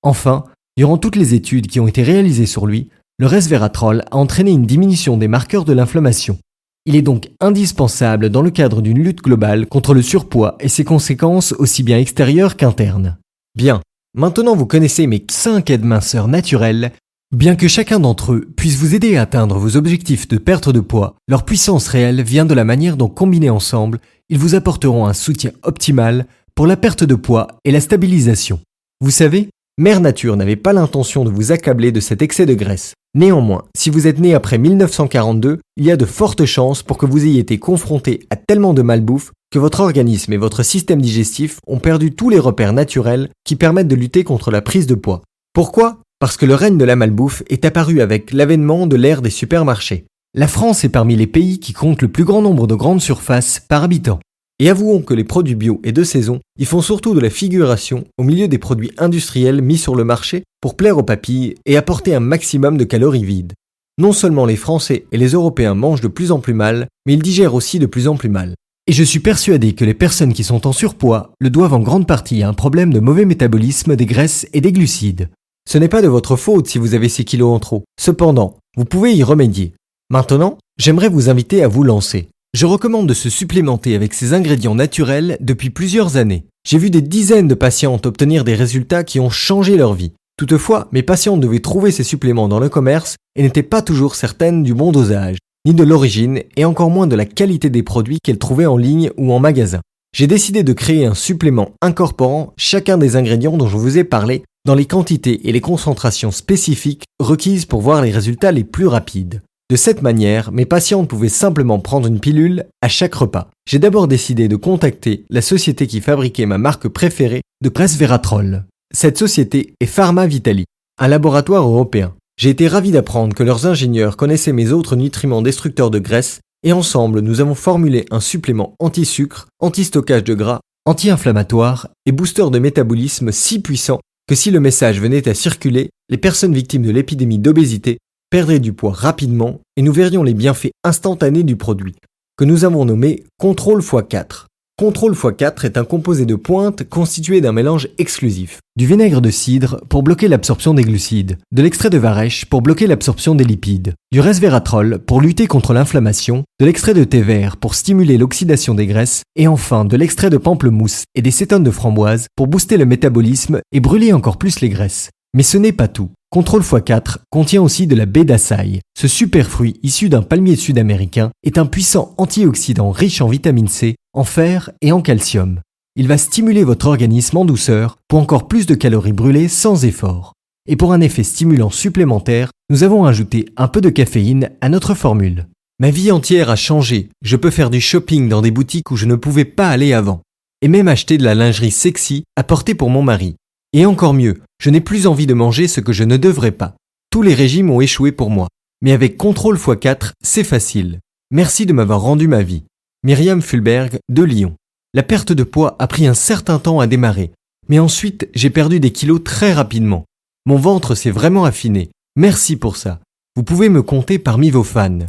Enfin, durant toutes les études qui ont été réalisées sur lui, le resveratrol a entraîné une diminution des marqueurs de l'inflammation. Il est donc indispensable dans le cadre d'une lutte globale contre le surpoids et ses conséquences aussi bien extérieures qu'internes. Bien, maintenant vous connaissez mes 5 aides-minceurs naturels, Bien que chacun d'entre eux puisse vous aider à atteindre vos objectifs de perte de poids, leur puissance réelle vient de la manière dont combinés ensemble, ils vous apporteront un soutien optimal pour la perte de poids et la stabilisation. Vous savez, Mère Nature n'avait pas l'intention de vous accabler de cet excès de graisse. Néanmoins, si vous êtes né après 1942, il y a de fortes chances pour que vous ayez été confronté à tellement de malbouffe que votre organisme et votre système digestif ont perdu tous les repères naturels qui permettent de lutter contre la prise de poids. Pourquoi ? Parce que le règne de la malbouffe est apparu avec l'avènement de l'ère des supermarchés. La France est parmi les pays qui comptent le plus grand nombre de grandes surfaces par habitant. Et avouons que les produits bio et de saison y font surtout de la figuration au milieu des produits industriels mis sur le marché pour plaire aux papilles et apporter un maximum de calories vides. Non seulement les Français et les Européens mangent de plus en plus mal, mais ils digèrent aussi de plus en plus mal. Et je suis persuadé que les personnes qui sont en surpoids le doivent en grande partie à un problème de mauvais métabolisme des graisses et des glucides. Ce n'est pas de votre faute si vous avez 6 kilos en trop. Cependant, vous pouvez y remédier. Maintenant, j'aimerais vous inviter à vous lancer. Je recommande de se supplémenter avec ces ingrédients naturels depuis plusieurs années. J'ai vu des dizaines de patientes obtenir des résultats qui ont changé leur vie. Toutefois, mes patientes devaient trouver ces suppléments dans le commerce et n'étaient pas toujours certaines du bon dosage, ni de l'origine et encore moins de la qualité des produits qu'elles trouvaient en ligne ou en magasin. J'ai décidé de créer un supplément incorporant chacun des ingrédients dont je vous ai parlé dans les quantités et les concentrations spécifiques requises pour voir les résultats les plus rapides. De cette manière, mes patientes pouvaient simplement prendre une pilule à chaque repas. J'ai d'abord décidé de contacter la société qui fabriquait ma marque préférée de resveratrol. Cette société est Pharma Vitali, un laboratoire européen. J'ai été ravi d'apprendre que leurs ingénieurs connaissaient mes autres nutriments destructeurs de graisse et ensemble nous avons formulé un supplément anti-sucre, anti-stockage de gras, anti-inflammatoire et booster de métabolisme si puissant que si le message venait à circuler, les personnes victimes de l'épidémie d'obésité perdraient du poids rapidement et nous verrions les bienfaits instantanés du produit, que nous avons nommé Contrôle x4. Contrôle x4 est un composé de pointe constitué d'un mélange exclusif. Du vinaigre de cidre pour bloquer l'absorption des glucides, de l'extrait de varech pour bloquer l'absorption des lipides, du resveratrol pour lutter contre l'inflammation, de l'extrait de thé vert pour stimuler l'oxydation des graisses, et enfin de l'extrait de pamplemousse et des cétones de framboise pour booster le métabolisme et brûler encore plus les graisses. Mais ce n'est pas tout. Contrôle x4 contient aussi de la baie d'açaï. Ce super fruit issu d'un palmier sud-américain est un puissant antioxydant riche en vitamine C, en fer et en calcium. Il va stimuler votre organisme en douceur pour encore plus de calories brûlées sans effort. Et pour un effet stimulant supplémentaire, nous avons ajouté un peu de caféine à notre formule. Ma vie entière a changé. Je peux faire du shopping dans des boutiques où je ne pouvais pas aller avant. Et même acheter de la lingerie sexy à porter pour mon mari. Et encore mieux, je n'ai plus envie de manger ce que je ne devrais pas. Tous les régimes ont échoué pour moi. Mais avec Contrôle x4, c'est facile. Merci de m'avoir rendu ma vie. Myriam Fulberg de Lyon. La perte de poids a pris un certain temps à démarrer. Mais ensuite, j'ai perdu des kilos très rapidement. Mon ventre s'est vraiment affiné. Merci pour ça. Vous pouvez me compter parmi vos fans.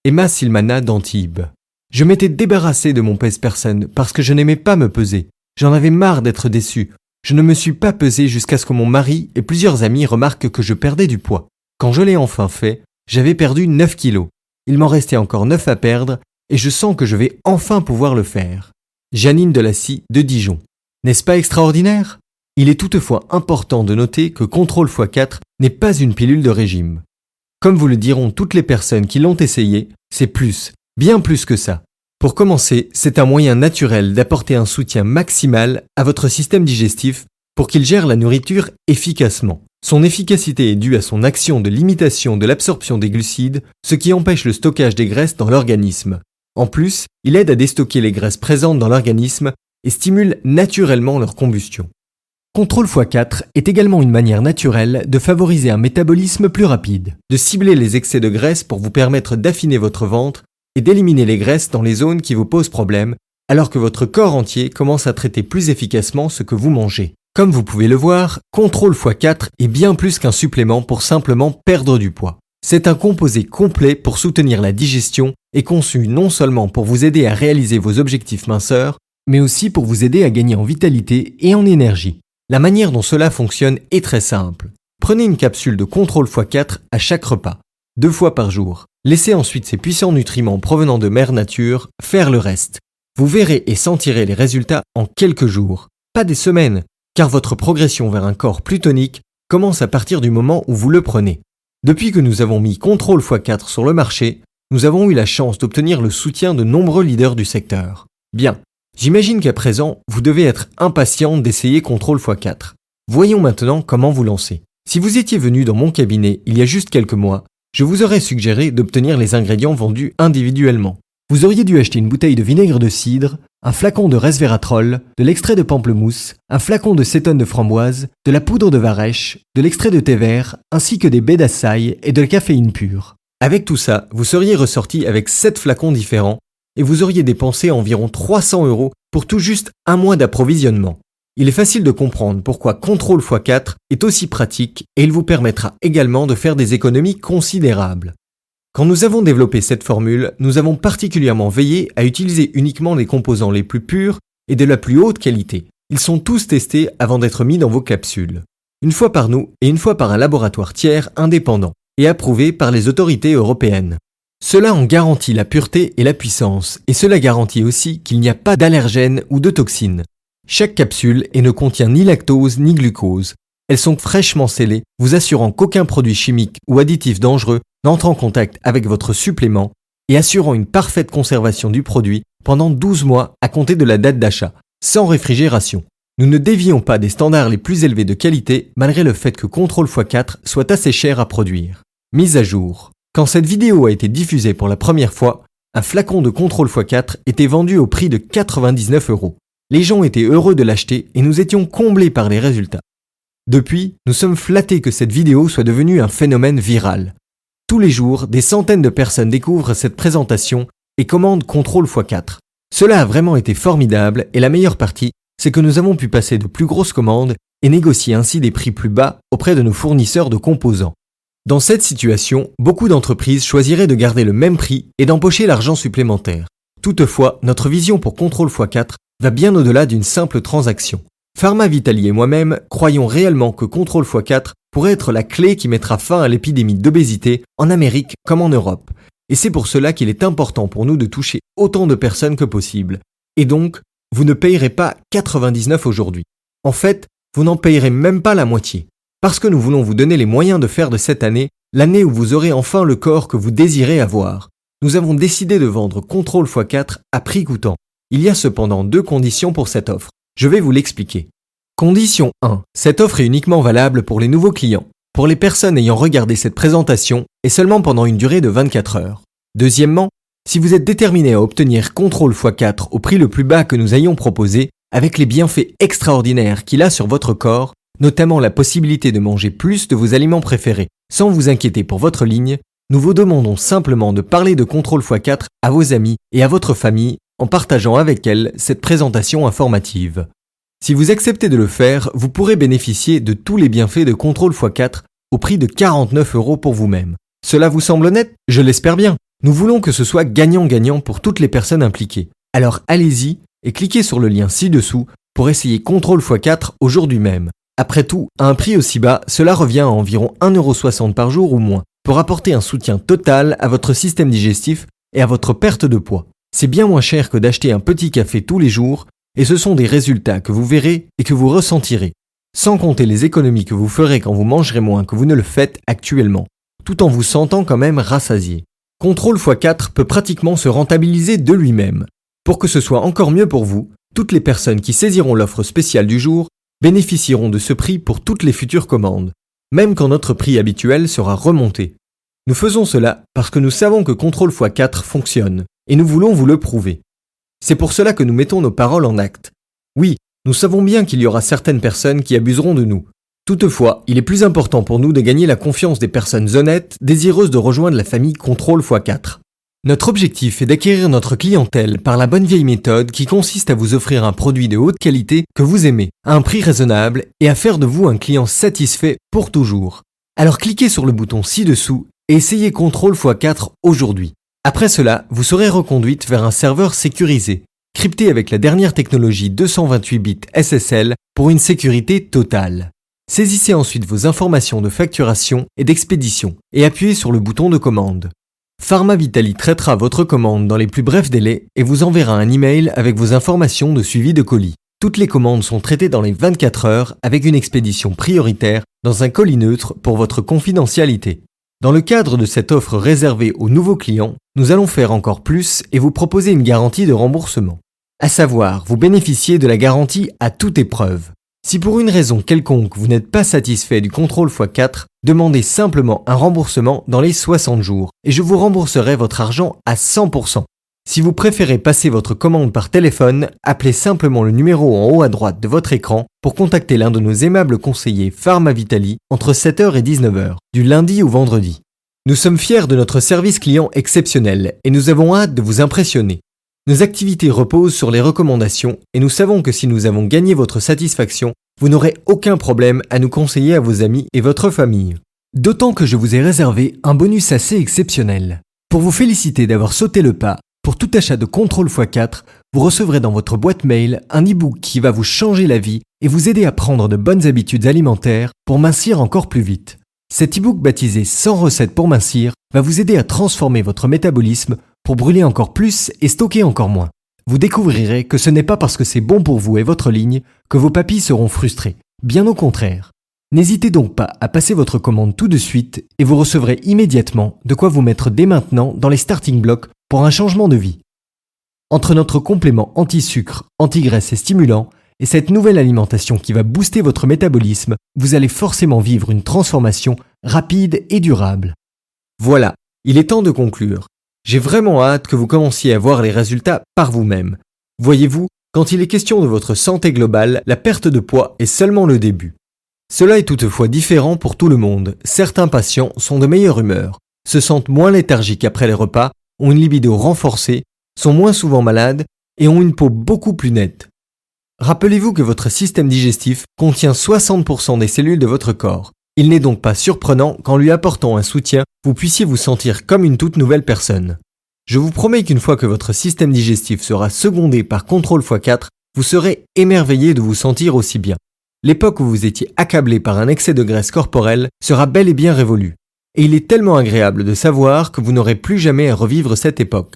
Emma Silmana d'Antibes. Je m'étais débarrassé de mon pèse-personne parce que je n'aimais pas me peser. J'en avais marre d'être déçu. Je ne me suis pas pesé jusqu'à ce que mon mari et plusieurs amis remarquent que je perdais du poids. Quand je l'ai enfin fait, j'avais perdu 9 kilos. Il m'en restait encore 9 à perdre et je sens que je vais enfin pouvoir le faire. Janine Delassie de Dijon. N'est-ce pas extraordinaire ? Il est toutefois important de noter que Contrôle x4 n'est pas une pilule de régime. Comme vous le diront toutes les personnes qui l'ont essayé, c'est plus, bien plus que ça. Pour commencer, c'est un moyen naturel d'apporter un soutien maximal à votre système digestif pour qu'il gère la nourriture efficacement. Son efficacité est due à son action de limitation de l'absorption des glucides, ce qui empêche le stockage des graisses dans l'organisme. En plus, il aide à déstocker les graisses présentes dans l'organisme et stimule naturellement leur combustion. Contrôle x4 est également une manière naturelle de favoriser un métabolisme plus rapide, de cibler les excès de graisse pour vous permettre d'affiner votre ventre et d'éliminer les graisses dans les zones qui vous posent problème, alors que votre corps entier commence à traiter plus efficacement ce que vous mangez. Comme vous pouvez le voir, Contrôle x4 est bien plus qu'un supplément pour simplement perdre du poids. C'est un composé complet pour soutenir la digestion et conçu non seulement pour vous aider à réaliser vos objectifs minceurs, mais aussi pour vous aider à gagner en vitalité et en énergie. La manière dont cela fonctionne est très simple. Prenez une capsule de Contrôle x4 à chaque repas, 2 fois par jour. Laissez ensuite ces puissants nutriments provenant de Mère Nature faire le reste. Vous verrez et sentirez les résultats en quelques jours, pas des semaines, car votre progression vers un corps plus tonique commence à partir du moment où vous le prenez. Depuis que nous avons mis Contrôle x4 sur le marché, nous avons eu la chance d'obtenir le soutien de nombreux leaders du secteur. Bien, j'imagine qu'à présent, vous devez être impatient d'essayer Contrôle x4. Voyons maintenant comment vous lancer. Si vous étiez venu dans mon cabinet il y a juste quelques mois, je vous aurais suggéré d'obtenir les ingrédients vendus individuellement. Vous auriez dû acheter une bouteille de vinaigre de cidre, un flacon de resveratrol, de l'extrait de pamplemousse, un flacon de cétone de framboise, de la poudre de varech, de l'extrait de thé vert, ainsi que des baies d'açaï et de la caféine pure. Avec tout ça, vous seriez ressorti avec 7 flacons différents et vous auriez dépensé environ 300 € pour tout juste un mois d'approvisionnement. Il est facile de comprendre pourquoi Contrôle x4 est aussi pratique et il vous permettra également de faire des économies considérables. Quand nous avons développé cette formule, nous avons particulièrement veillé à utiliser uniquement les composants les plus purs et de la plus haute qualité. Ils sont tous testés avant d'être mis dans vos capsules. Une fois par nous et une fois par un laboratoire tiers indépendant et approuvé par les autorités européennes. Cela en garantit la pureté et la puissance, et cela garantit aussi qu'il n'y a pas d'allergènes ou de toxines. Chaque capsule ne contient ni lactose ni glucose. Elles sont fraîchement scellées, vous assurant qu'aucun produit chimique ou additif dangereux n'entre en contact avec votre supplément et assurant une parfaite conservation du produit pendant 12 mois à compter de la date d'achat, sans réfrigération. Nous ne dévions pas des standards les plus élevés de qualité malgré le fait que Contrôle x4 soit assez cher à produire. Mise à jour. Quand cette vidéo a été diffusée pour la première fois, un flacon de Contrôle x4 était vendu au prix de 99 €. Les gens étaient heureux de l'acheter et nous étions comblés par les résultats. Depuis, nous sommes flattés que cette vidéo soit devenue un phénomène viral. Tous les jours, des centaines de personnes découvrent cette présentation et commandent Contrôle x4. Cela a vraiment été formidable et la meilleure partie, c'est que nous avons pu passer de plus grosses commandes et négocier ainsi des prix plus bas auprès de nos fournisseurs de composants. Dans cette situation, beaucoup d'entreprises choisiraient de garder le même prix et d'empocher l'argent supplémentaire. Toutefois, notre vision pour Contrôle x4 va bien au-delà d'une simple transaction. Pharma Vitaly et moi-même croyons réellement que Contrôle x4 pourrait être la clé qui mettra fin à l'épidémie d'obésité en Amérique comme en Europe. Et c'est pour cela qu'il est important pour nous de toucher autant de personnes que possible. Et donc, vous ne payerez pas 99 € aujourd'hui. En fait, vous n'en payerez même pas la moitié. Parce que nous voulons vous donner les moyens de faire de cette année l'année où vous aurez enfin le corps que vous désirez avoir. Nous avons décidé de vendre Contrôle x4 à prix coûtant. Il y a cependant 2 conditions pour cette offre. Je vais vous l'expliquer. Condition 1. Cette offre est uniquement valable pour les nouveaux clients, pour les personnes ayant regardé cette présentation et seulement pendant une durée de 24 heures. Deuxièmement, si vous êtes déterminé à obtenir Contrôle x4 au prix le plus bas que nous ayons proposé, avec les bienfaits extraordinaires qu'il a sur votre corps, notamment la possibilité de manger plus de vos aliments préférés sans vous inquiéter pour votre ligne, nous vous demandons simplement de parler de Contrôle x4 à vos amis et à votre famille en partageant avec elles cette présentation informative. Si vous acceptez de le faire, vous pourrez bénéficier de tous les bienfaits de Contrôle x4 au prix de 49 € pour vous-même. Cela vous semble honnête ? Je l'espère bien. Nous voulons que ce soit gagnant-gagnant pour toutes les personnes impliquées. Alors allez-y et cliquez sur le lien ci-dessous pour essayer Contrôle x4 aujourd'hui même. Après tout, à un prix aussi bas, cela revient à environ 1,60 € par jour ou moins, pour apporter un soutien total à votre système digestif et à votre perte de poids. C'est bien moins cher que d'acheter un petit café tous les jours, et ce sont des résultats que vous verrez et que vous ressentirez, sans compter les économies que vous ferez quand vous mangerez moins que vous ne le faites actuellement, tout en vous sentant quand même rassasié. Contrôle x4 peut pratiquement se rentabiliser de lui-même. Pour que ce soit encore mieux pour vous, toutes les personnes qui saisiront l'offre spéciale du jour bénéficieront de ce prix pour toutes les futures commandes, même quand notre prix habituel sera remonté. Nous faisons cela parce que nous savons que Contrôle x4 fonctionne, et nous voulons vous le prouver. C'est pour cela que nous mettons nos paroles en acte. Oui, nous savons bien qu'il y aura certaines personnes qui abuseront de nous. Toutefois, il est plus important pour nous de gagner la confiance des personnes honnêtes, désireuses de rejoindre la famille Contrôle x4. Notre objectif est d'acquérir notre clientèle par la bonne vieille méthode qui consiste à vous offrir un produit de haute qualité que vous aimez, à un prix raisonnable et à faire de vous un client satisfait pour toujours. Alors cliquez sur le bouton ci-dessous et essayez Contrôle x4 aujourd'hui. Après cela, vous serez reconduite vers un serveur sécurisé, crypté avec la dernière technologie 228 bits SSL pour une sécurité totale. Saisissez ensuite vos informations de facturation et d'expédition et appuyez sur le bouton de commande. Pharma Vitaly traitera votre commande dans les plus brefs délais et vous enverra un email avec vos informations de suivi de colis. Toutes les commandes sont traitées dans les 24 heures avec une expédition prioritaire dans un colis neutre pour votre confidentialité. Dans le cadre de cette offre réservée aux nouveaux clients, nous allons faire encore plus et vous proposer une garantie de remboursement. À savoir, vous bénéficiez de la garantie à toute épreuve. Si pour une raison quelconque vous n'êtes pas satisfait du contrôle x4, demandez simplement un remboursement dans les 60 jours et je vous rembourserai votre argent à 100%. Si vous préférez passer votre commande par téléphone, appelez simplement le numéro en haut à droite de votre écran pour contacter l'un de nos aimables conseillers Pharmavitali entre 7h et 19h, du lundi au vendredi. Nous sommes fiers de notre service client exceptionnel et nous avons hâte de vous impressionner. Nos activités reposent sur les recommandations et nous savons que si nous avons gagné votre satisfaction, vous n'aurez aucun problème à nous conseiller à vos amis et votre famille. D'autant que je vous ai réservé un bonus assez exceptionnel. Pour vous féliciter d'avoir sauté le pas, pour tout achat de contrôle x4, vous recevrez dans votre boîte mail un e-book qui va vous changer la vie et vous aider à prendre de bonnes habitudes alimentaires pour mincir encore plus vite. Cet e-book baptisé 100 recettes pour mincir va vous aider à transformer votre métabolisme pour brûler encore plus et stocker encore moins. Vous découvrirez que ce n'est pas parce que c'est bon pour vous et votre ligne que vos papilles seront frustrées. Bien au contraire. N'hésitez donc pas à passer votre commande tout de suite et vous recevrez immédiatement de quoi vous mettre dès maintenant dans les starting blocks pour un changement de vie. Entre notre complément anti-sucre, anti-graisse et stimulant et cette nouvelle alimentation qui va booster votre métabolisme, vous allez forcément vivre une transformation rapide et durable. Voilà, il est temps de conclure. J'ai vraiment hâte que vous commenciez à voir les résultats par vous-même. Voyez-vous, quand il est question de votre santé globale, la perte de poids est seulement le début. Cela est toutefois différent pour tout le monde. Certains patients sont de meilleure humeur, se sentent moins léthargiques après les repas, ont une libido renforcée, sont moins souvent malades et ont une peau beaucoup plus nette. Rappelez-vous que votre système digestif contient 60% des cellules de votre corps. Il n'est donc pas surprenant qu'en lui apportant un soutien, vous puissiez vous sentir comme une toute nouvelle personne. Je vous promets qu'une fois que votre système digestif sera secondé par contrôle x4, vous serez émerveillé de vous sentir aussi bien. L'époque où vous étiez accablé par un excès de graisse corporelle sera bel et bien révolue. Et il est tellement agréable de savoir que vous n'aurez plus jamais à revivre cette époque.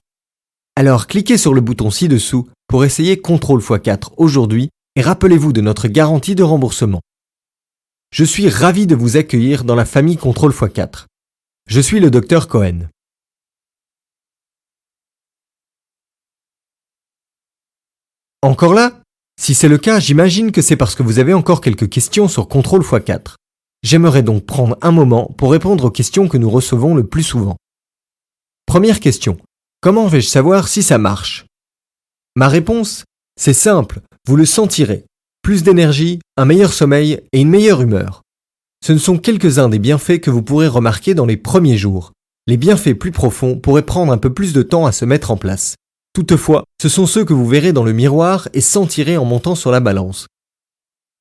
Alors cliquez sur le bouton ci-dessous pour essayer contrôle x4 aujourd'hui et rappelez-vous de notre garantie de remboursement. Je suis ravi de vous accueillir dans la famille Contrôle x4. Je suis le Dr Cohen. Encore là? Si c'est le cas, j'imagine que c'est parce que vous avez encore quelques questions sur Contrôle x4. J'aimerais donc prendre un moment pour répondre aux questions que nous recevons le plus souvent. Première question. Comment vais-je savoir si ça marche? Ma réponse? C'est simple, vous le sentirez. Plus d'énergie, un meilleur sommeil et une meilleure humeur. Ce ne sont quelques-uns des bienfaits que vous pourrez remarquer dans les premiers jours. Les bienfaits plus profonds pourraient prendre un peu plus de temps à se mettre en place. Toutefois, ce sont ceux que vous verrez dans le miroir et sentirez en montant sur la balance.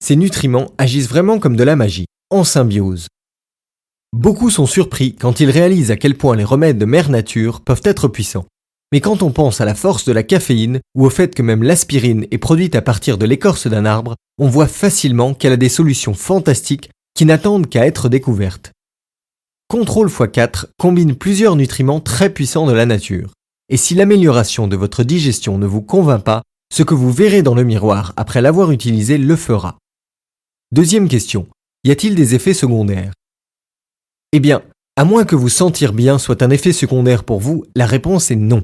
Ces nutriments agissent vraiment comme de la magie, en symbiose. Beaucoup sont surpris quand ils réalisent à quel point les remèdes de mère nature peuvent être puissants. Mais quand on pense à la force de la caféine ou au fait que même l'aspirine est produite à partir de l'écorce d'un arbre, on voit facilement qu'elle a des solutions fantastiques qui n'attendent qu'à être découvertes. Contrôle x4 combine plusieurs nutriments très puissants de la nature. Et si l'amélioration de votre digestion ne vous convainc pas, ce que vous verrez dans le miroir après l'avoir utilisé le fera. Deuxième question. Y a-t-il des effets secondaires? Eh bien, à moins que vous sentir bien soit un effet secondaire pour vous, la réponse est non.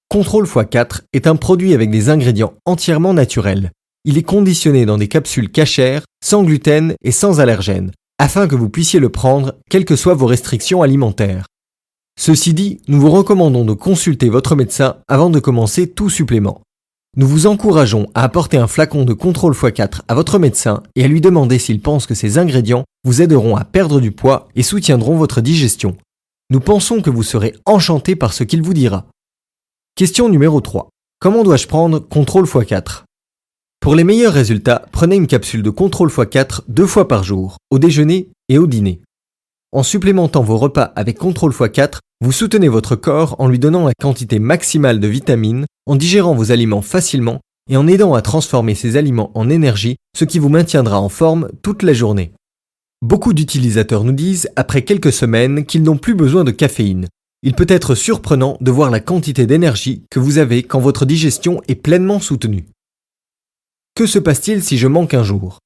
Contrôle x4 est un produit avec des ingrédients entièrement naturels. Il est conditionné dans des capsules cachères, sans gluten et sans allergènes, afin que vous puissiez le prendre, quelles que soient vos restrictions alimentaires. Ceci dit, nous vous recommandons de consulter votre médecin avant de commencer tout supplément. Nous vous encourageons à apporter un flacon de contrôle x4 à votre médecin et à lui demander s'il pense que ces ingrédients vous aideront à perdre du poids et soutiendront votre digestion. Nous pensons que vous serez enchanté par ce qu'il vous dira. Question numéro 3. Comment dois-je prendre contrôle x4? Pour les meilleurs résultats, prenez une capsule de contrôle x4 2 fois par jour, au déjeuner et au dîner. En supplémentant vos repas avec contrôle x4, vous soutenez votre corps en lui donnant la quantité maximale de vitamines, en digérant vos aliments facilement et en aidant à transformer ces aliments en énergie, ce qui vous maintiendra en forme toute la journée. Beaucoup d'utilisateurs nous disent, après quelques semaines, qu'ils n'ont plus besoin de caféine. Il peut être surprenant de voir la quantité d'énergie que vous avez quand votre digestion est pleinement soutenue. Que se passe-t-il si je manque un jour?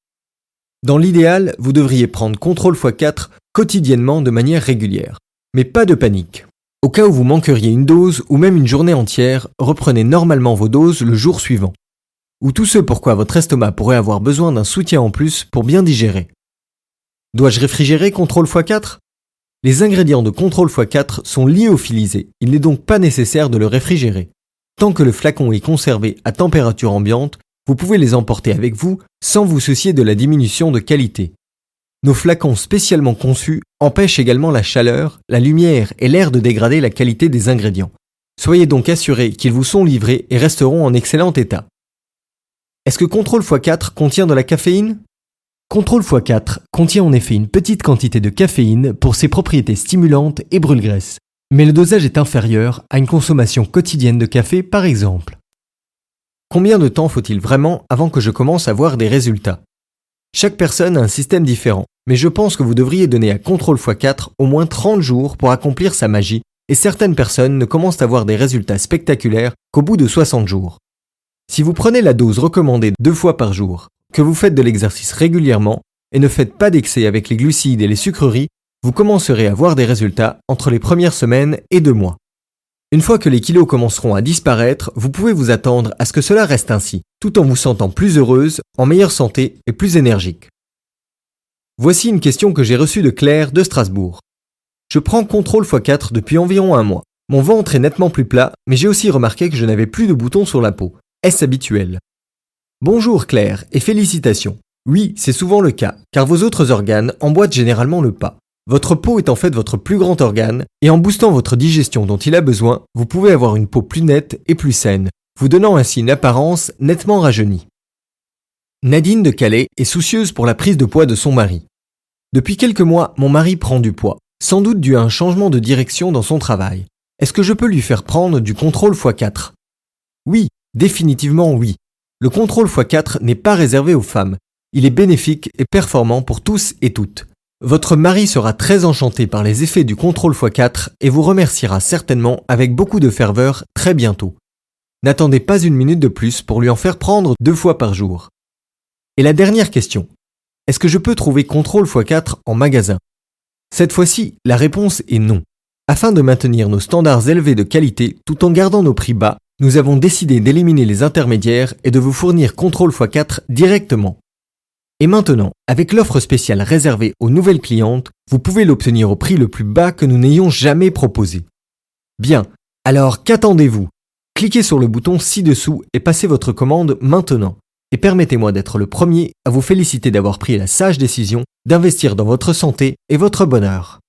Dans l'idéal, vous devriez prendre contrôle x4 quotidiennement de manière régulière. Mais pas de panique. Au cas où vous manqueriez une dose ou même une journée entière, reprenez normalement vos doses le jour suivant. Ou tout ce pourquoi votre estomac pourrait avoir besoin d'un soutien en plus pour bien digérer. Dois-je réfrigérer Contrôle x4 ? Les ingrédients de Contrôle x4 sont lyophilisés, il n'est donc pas nécessaire de le réfrigérer. Tant que le flacon est conservé à température ambiante, vous pouvez les emporter avec vous sans vous soucier de la diminution de qualité. Nos flacons spécialement conçus empêchent également la chaleur, la lumière et l'air de dégrader la qualité des ingrédients. Soyez donc assurés qu'ils vous sont livrés et resteront en excellent état. Est-ce que Contrôle x4 contient de la caféine ? Contrôle x4 contient en effet une petite quantité de caféine pour ses propriétés stimulantes et brûle-graisse, mais le dosage est inférieur à une consommation quotidienne de café par exemple. Combien de temps faut-il vraiment avant que je commence à voir des résultats ? Chaque personne a un système différent, mais je pense que vous devriez donner à Contrôle x4 au moins 30 jours pour accomplir sa magie, et certaines personnes ne commencent à voir des résultats spectaculaires qu'au bout de 60 jours. Si vous prenez la dose recommandée 2 fois par jour, que vous faites de l'exercice régulièrement et ne faites pas d'excès avec les glucides et les sucreries, vous commencerez à voir des résultats entre les premières semaines et 2 mois. Une fois que les kilos commenceront à disparaître, vous pouvez vous attendre à ce que cela reste ainsi, tout en vous sentant plus heureuse, en meilleure santé et plus énergique. Voici une question que j'ai reçue de Claire de Strasbourg. Je prends Contrôle x4 depuis environ 1 mois. Mon ventre est nettement plus plat, mais j'ai aussi remarqué que je n'avais plus de boutons sur la peau. Est-ce habituel ? Bonjour Claire et félicitations. Oui, c'est souvent le cas, car vos autres organes emboîtent généralement le pas. Votre peau est en fait votre plus grand organe, et en boostant votre digestion dont il a besoin, vous pouvez avoir une peau plus nette et plus saine, vous donnant ainsi une apparence nettement rajeunie. Nadine de Calais est soucieuse pour la prise de poids de son mari. Depuis quelques mois, mon mari prend du poids, sans doute dû à un changement de direction dans son travail. Est-ce que je peux lui faire prendre du Contrôle x4 ? Oui, définitivement oui. Le Contrôle x4 n'est pas réservé aux femmes. Il est bénéfique et performant pour tous et toutes. Votre mari sera très enchanté par les effets du Contrôle x4 et vous remerciera certainement avec beaucoup de ferveur très bientôt. N'attendez pas une minute de plus pour lui en faire prendre 2 fois par jour. Et la dernière question. Est-ce que je peux trouver Contrôle x4 en magasin ? Cette fois-ci, la réponse est non. Afin de maintenir nos standards élevés de qualité tout en gardant nos prix bas, nous avons décidé d'éliminer les intermédiaires et de vous fournir Contrôle x4 directement. Et maintenant, avec l'offre spéciale réservée aux nouvelles clientes, vous pouvez l'obtenir au prix le plus bas que nous n'ayons jamais proposé. Bien, alors qu'attendez-vous ? Cliquez sur le bouton ci-dessous et passez votre commande maintenant. Et permettez-moi d'être le premier à vous féliciter d'avoir pris la sage décision d'investir dans votre santé et votre bonheur.